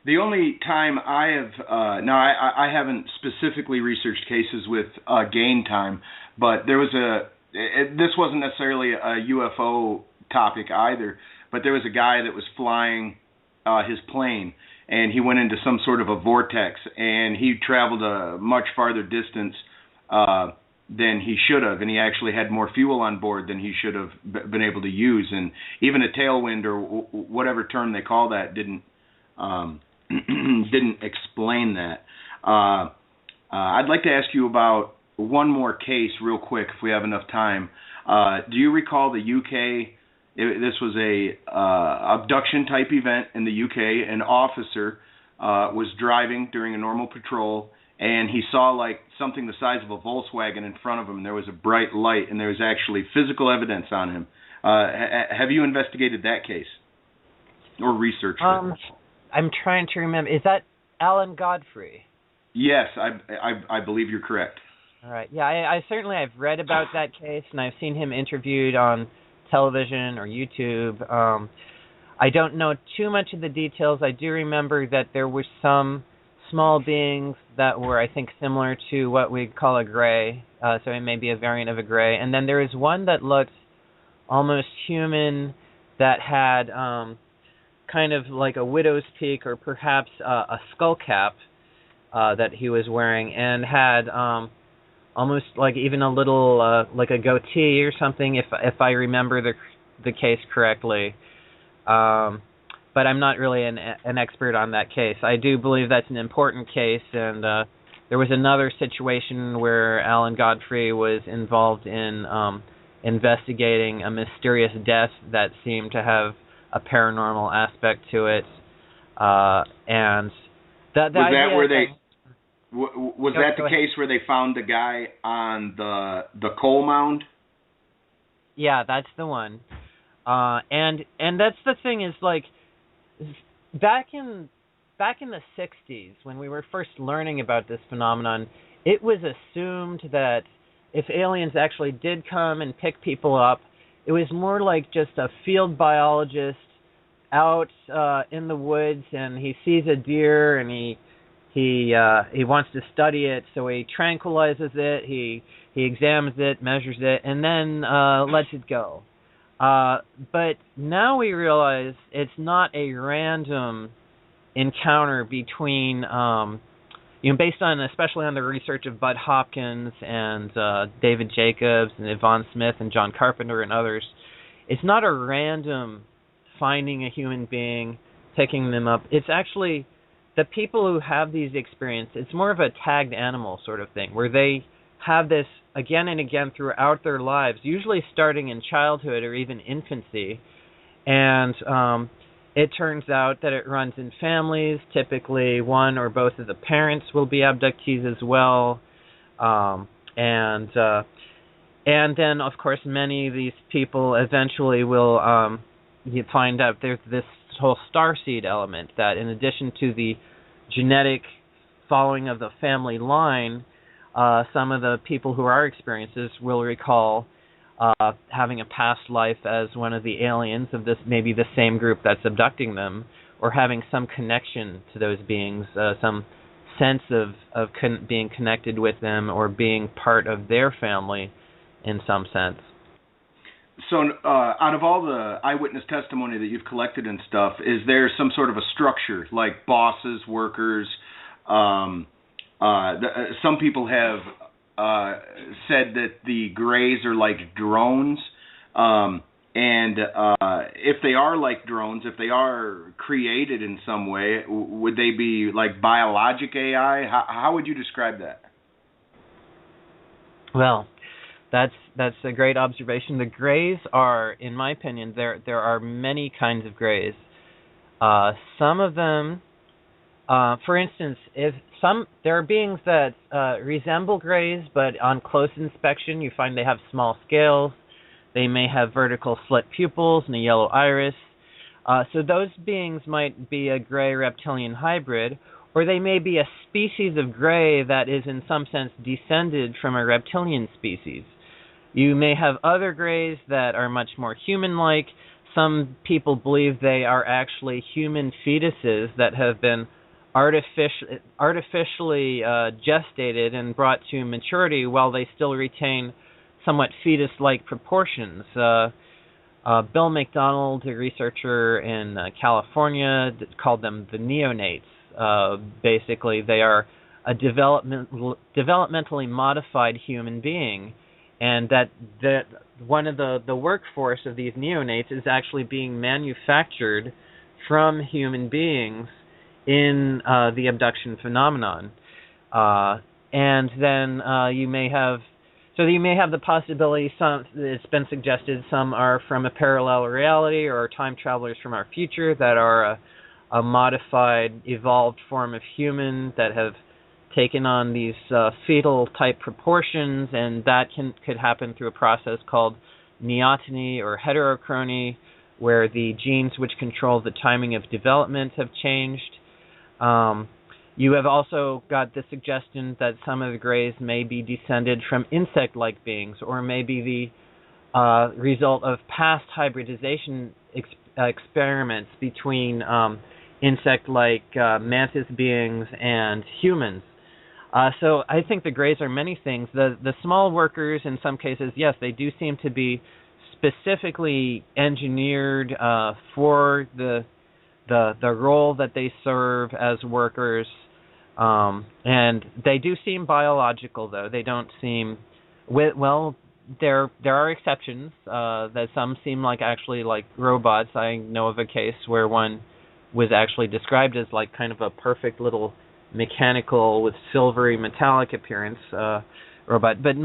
The only time I have, I haven't specifically researched cases with gain time, but there was this wasn't necessarily a UFO topic either, but there was a guy that was flying his plane, and he went into some sort of a vortex, and he traveled a much farther distance than he should have, and he actually had more fuel on board than he should have been able to use, and even a tailwind or whatever term they call that didn't explain that. I'd like to ask you about one more case real quick if we have enough time. Do you recall the UK? This was a abduction type event in the UK. An officer was driving during a normal patrol, and he saw like something the size of a Volkswagen in front of him. There was a bright light, and there was actually physical evidence on him. Have you investigated that case or researched it? I'm trying to remember. Is that Alan Godfrey? Yes, I believe you're correct. All right. Yeah, I've read about that case, and I've seen him interviewed on television or YouTube. I don't know too much of the details. I do remember that there were some small beings that were, I think, similar to what we'd call a gray, so it may be a variant of a gray. And then there is one that looked almost human that had kind of like a widow's peak or perhaps a skull cap that he was wearing, and had almost like even a little like a goatee or something, if I remember the case correctly. But I'm not really an expert on that case. I do believe that's an important case, and there was another situation where Alan Godfrey was involved in investigating a mysterious death that seemed to have a paranormal aspect to it, and was that the case where they found the guy on the coal mound? Yeah, that's the one. And that's the thing is, like, back in the 60s when we were first learning about this phenomenon, it was assumed that if aliens actually did come and pick people up, it was more like just a field biologist out in the woods, and he sees a deer and he wants to study it, so he tranquilizes it, he examines it, measures it, and then lets it go. But now we realize it's not a random encounter between, based on, especially on the research of Bud Hopkins and David Jacobs and Yvonne Smith and John Carpenter and others. It's not a random finding a human being, picking them up. It's actually the people who have these experiences. It's more of a tagged animal sort of thing, where they have this again and again throughout their lives, usually starting in childhood or even infancy. And it turns out that it runs in families. Typically, one or both of the parents will be abductees as well. And then, of course, many of these people eventually will you find out there's this whole starseed element that, in addition to the genetic following of the family line, some of the people who are experiencers will recall having a past life as one of the aliens of this, maybe the same group that's abducting them, or having some connection to those beings, some sense of being connected with them or being part of their family in some sense. So out of all the eyewitness testimony that you've collected and stuff, is there some sort of a structure, like bosses, workers? Some people have said that the Greys are like drones. And if they are like drones, if they are created in some way, would they be like biologic AI? How would you describe that? Well, that's a great observation. The grays are, in my opinion, there are many kinds of grays. Some of them, for instance, there are beings that resemble grays, but on close inspection, you find they have small scales. They may have vertical slit pupils and a yellow iris. So those beings might be a gray reptilian hybrid, or they may be a species of gray that is in some sense descended from a reptilian species. You may have other grays that are much more human-like. Some people believe they are actually human fetuses that have been artificially gestated and brought to maturity while they still retain somewhat fetus-like proportions. Bill McDonald, a researcher in California, called them the neonates. Basically, they are a developmentally modified human being, and that one of the workforce of these neonates is actually being manufactured from human beings in the abduction phenomenon. And then you may have the possibility, it's been suggested, some are from a parallel reality or time travelers from our future that are a modified, evolved form of human that have taken on these fetal-type proportions, and that could happen through a process called neoteny or heterochrony, where the genes which control the timing of development have changed. You have also got the suggestion that some of the grays may be descended from insect-like beings, or may be the result of past hybridization experiments between insect-like mantis beings and humans. So I think the grays are many things. The small workers, in some cases, yes, they do seem to be specifically engineered for the role that they serve as workers, and they do seem biological, though. They don't seem there are exceptions. That some seem actually like robots. I know of a case where one was actually described as like kind of a perfect little mechanical with silvery metallic appearance robot. But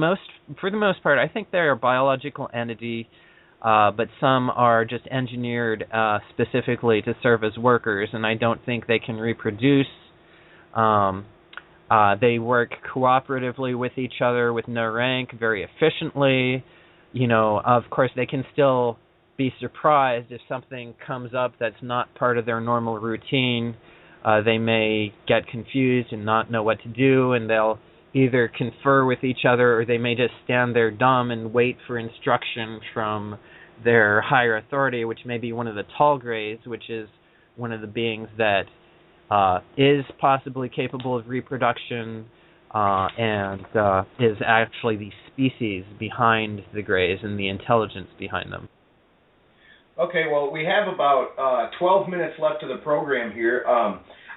for the most part, I think they're a biological entity. But some are just engineered specifically to serve as workers, and I don't think they can reproduce. They work cooperatively with each other with no rank, very efficiently. Of course, they can still be surprised if something comes up that's not part of their normal routine. They may get confused and not know what to do, and they'll either confer with each other, or they may just stand there dumb and wait for instruction from their higher authority, which may be one of the tall grays, which is one of the beings that is possibly capable of reproduction and is actually the species behind the grays and the intelligence behind them. Okay, well, we have about 12 minutes left of the program here.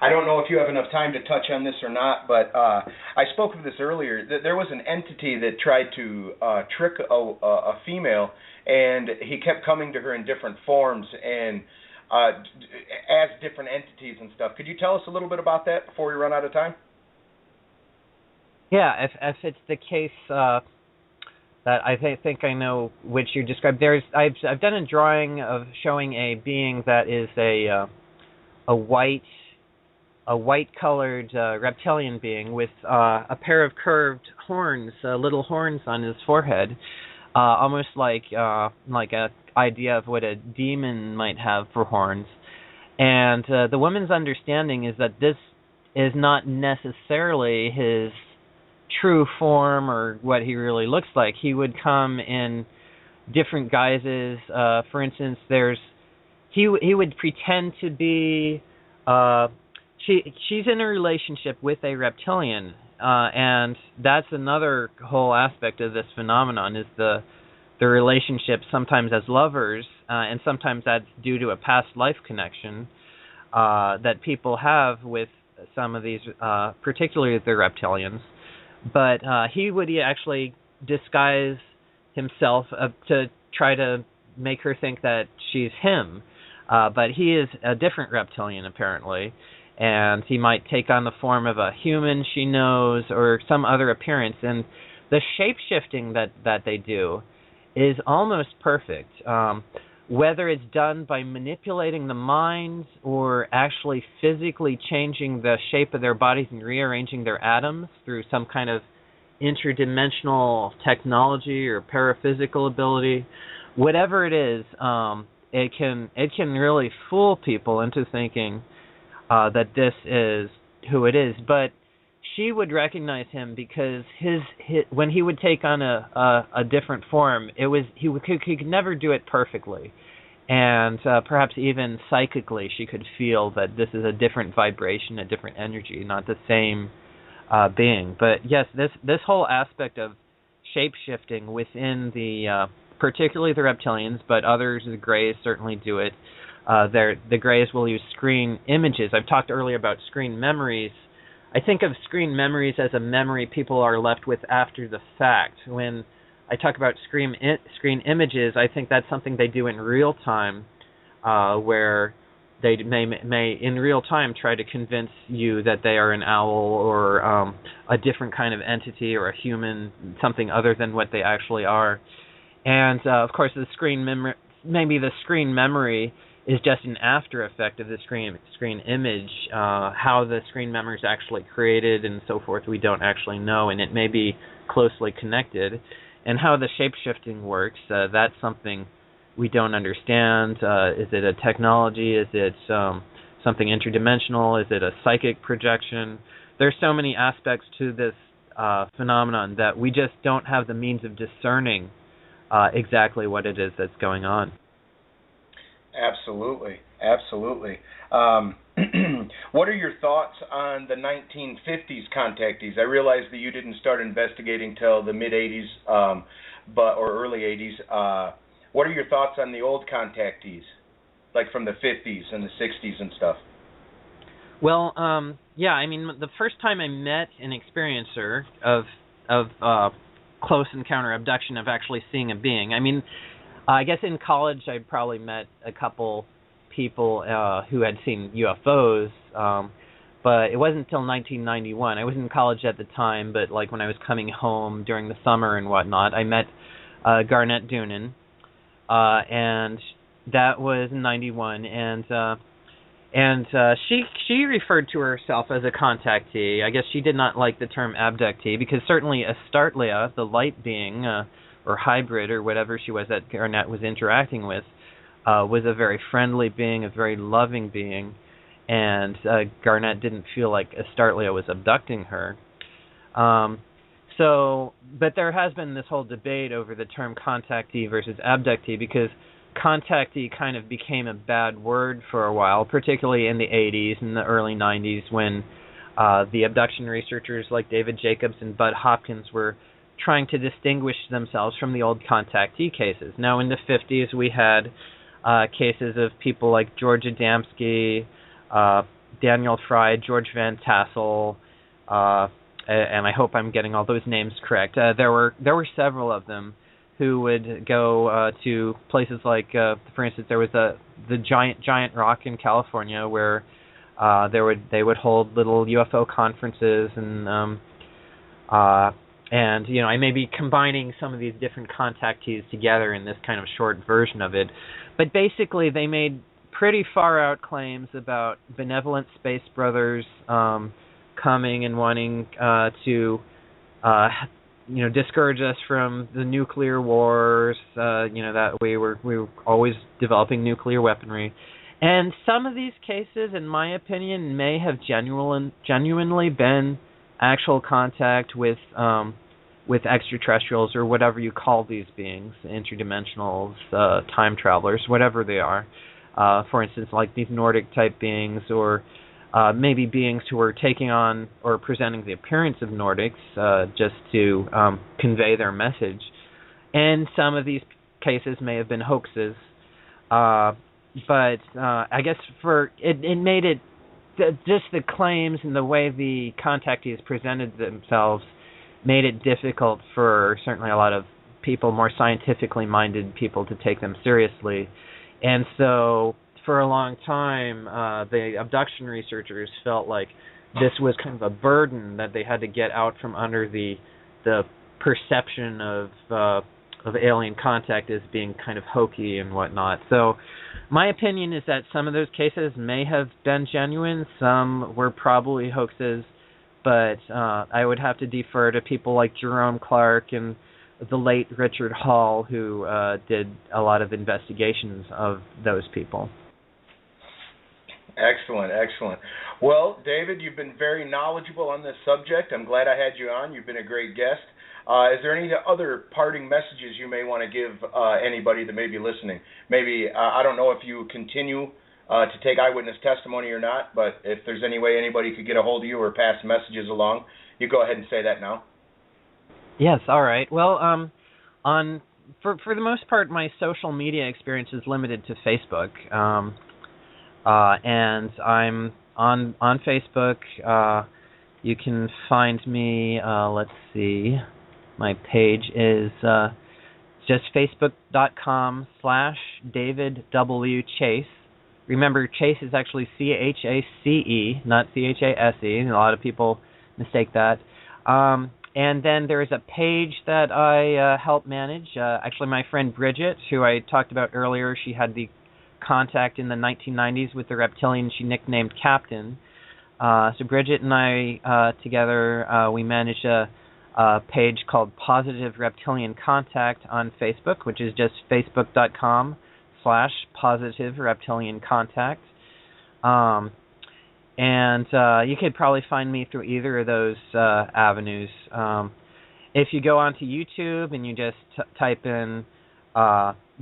I don't know if you have enough time to touch on this or not, but I spoke of this earlier. There was an entity that tried to trick a female, and he kept coming to her in different forms and as different entities and stuff. Could you tell us a little bit about that before we run out of time? Yeah, if it's the case that I think I know which you described. I've done a drawing of showing a being that is a white-colored reptilian being with a pair of curved horns, little horns on his forehead, almost like a idea of what a demon might have for horns. And the woman's understanding is that this is not necessarily his true form or what he really looks like. He would come in different guises. For instance, he would pretend to be she's in a relationship with a reptilian, and that's another whole aspect of this phenomenon, is the relationship sometimes as lovers, and sometimes that's due to a past life connection that people have with some of these, particularly the reptilians. But he would actually disguise himself to try to make her think that she's him. But he is a different reptilian, apparently. And he might take on the form of a human she knows or some other appearance. And the shape-shifting that they do is almost perfect. Whether it's done by manipulating the minds or actually physically changing the shape of their bodies and rearranging their atoms through some kind of interdimensional technology or paraphysical ability, whatever it is, it can really fool people into thinking that this is who it is. But she would recognize him because his when he would take on a different form, he could never do it perfectly, and perhaps even psychically she could feel that this is a different vibration, a different energy, not the same being. But yes, this whole aspect of shape-shifting within the particularly the reptilians, but others, the Greys, certainly do it. The Greys will use screen images. I've talked earlier about screen memories. I think of screen memories as a memory people are left with after the fact. When I talk about screen images, I think that's something they do in real time, where they may in real time try to convince you that they are an owl or a different kind of entity or a human, something other than what they actually are. And of course, the screen memory is just an after effect of the screen image. How the screen memory is actually created and so forth, we don't actually know, and it may be closely connected. And how the shape-shifting works, that's something we don't understand. Is it a technology? Is it something interdimensional? Is it a psychic projection? There's so many aspects to this phenomenon that we just don't have the means of discerning exactly what it is that's going on. Absolutely. What are your thoughts on the 1950s contactees? I realize that you didn't start investigating till the mid-'80s, or early '80s. What are your thoughts on the old contactees, like from the 50s and the 60s and stuff? Well, yeah, I mean, the first time I met an experiencer of close encounter abduction, of actually seeing a being, I mean, I guess in college I probably met a couple people who had seen UFOs, but it wasn't until 1991. I was in college at the time, but like when I was coming home during the summer and whatnot, I met Garnett Doonan, and that was in 91, and she referred to herself as a contactee. I guess she did not like the term abductee, because certainly Astartlia, the light being, or hybrid, or whatever she was that Garnett was interacting with, was a very friendly being, a very loving being, and Garnett didn't feel like Astartlia was abducting her. But there has been this whole debate over the term contactee versus abductee, because contactee kind of became a bad word for a while, particularly in the 80s and the early 90s, when the abduction researchers like David Jacobs and Bud Hopkins were trying to distinguish themselves from the old contactee cases. Now, in the 50s, we had cases of people like George Adamski, Daniel Fry, George Van Tassel, and I hope I'm getting all those names correct. There were several of them who would go to places like, for instance, there was the Giant Rock in California, where they would hold little UFO conferences, and you know, I may be combining some of these different contactees together in this kind of short version of it, but basically they made pretty far out claims about benevolent space brothers coming and wanting to discourage us from the nuclear wars, that we were always developing nuclear weaponry. And some of these cases, in my opinion, may have genuinely been actual contact with extraterrestrials, or whatever you call these beings, interdimensionals, time travelers, whatever they are. For instance, like these Nordic type beings, or maybe beings who are taking on or presenting the appearance of Nordics just to convey their message. And some of these cases may have been hoaxes. But I guess it made it, just the claims and the way the contactees presented themselves made it difficult for certainly a lot of people, more scientifically minded people, to take them seriously. And so for a long time, the abduction researchers felt like this was kind of a burden that they had to get out from under the perception of alien contact as being kind of hokey and whatnot. So my opinion is that some of those cases may have been genuine, some were probably hoaxes, but I would have to defer to people like Jerome Clark and the late Richard Hall, who did a lot of investigations of those people. Excellent, excellent. Well, David, you've been very knowledgeable on this subject. I'm glad I had you on. You've been a great guest. Is there any other parting messages you may want to give anybody that may be listening? Maybe, I don't know if you continue to take eyewitness testimony or not, but if there's any way anybody could get a hold of you or pass messages along, you go ahead and say that now. Yes, all right. Well, for the most part, my social media experience is limited to Facebook. And I'm on Facebook. You can find me, let's see, my page is just facebook.com/David W. Chace. Remember, Chace is actually C-H-A-C-E, not C-H-A-S-E. A lot of people mistake that. And then there is a page that I help manage. Actually, my friend Bridget, who I talked about earlier, she had the contact in the 1990s with the reptilian she nicknamed Captain. So Bridget and I together, we manage a page called Positive Reptilian Contact on Facebook, which is just facebook.com/Positive Reptilian Contact. And you could probably find me through either of those avenues. If you go onto YouTube and you just type in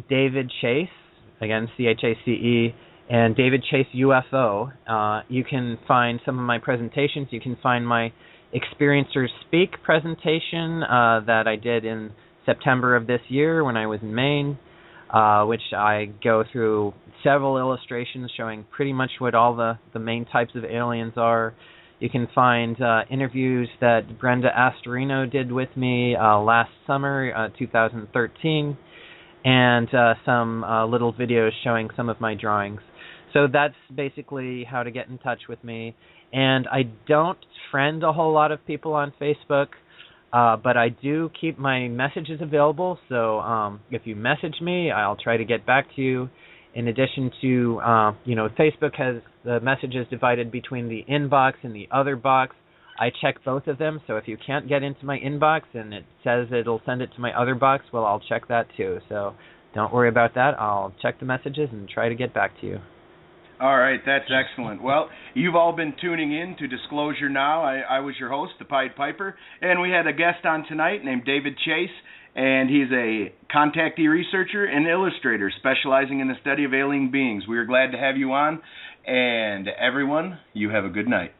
David Chace, again, C-H-A-C-E, and David Chace UFO, you can find some of my presentations. You can find my Experiencers Speak presentation that I did in September of this year when I was in Maine, which I go through several illustrations showing pretty much what all the main types of aliens are. You can find interviews that Brenda Astorino did with me last summer, 2013, and some little videos showing some of my drawings. So that's basically how to get in touch with me. And I don't friend a whole lot of people on Facebook, but I do keep my messages available. So if you message me, I'll try to get back to you. In addition to, Facebook has the messages divided between the inbox and the other box. I check both of them, so if you can't get into my inbox and it says it'll send it to my other box, well, I'll check that too. So don't worry about that. I'll check the messages and try to get back to you. All right, that's excellent. Well, you've all been tuning in to Disclosure Now. I was your host, the Pied Piper, and we had a guest on tonight named David Chace, and he's a contactee researcher and illustrator specializing in the study of alien beings. We are glad to have you on, and everyone, you have a good night.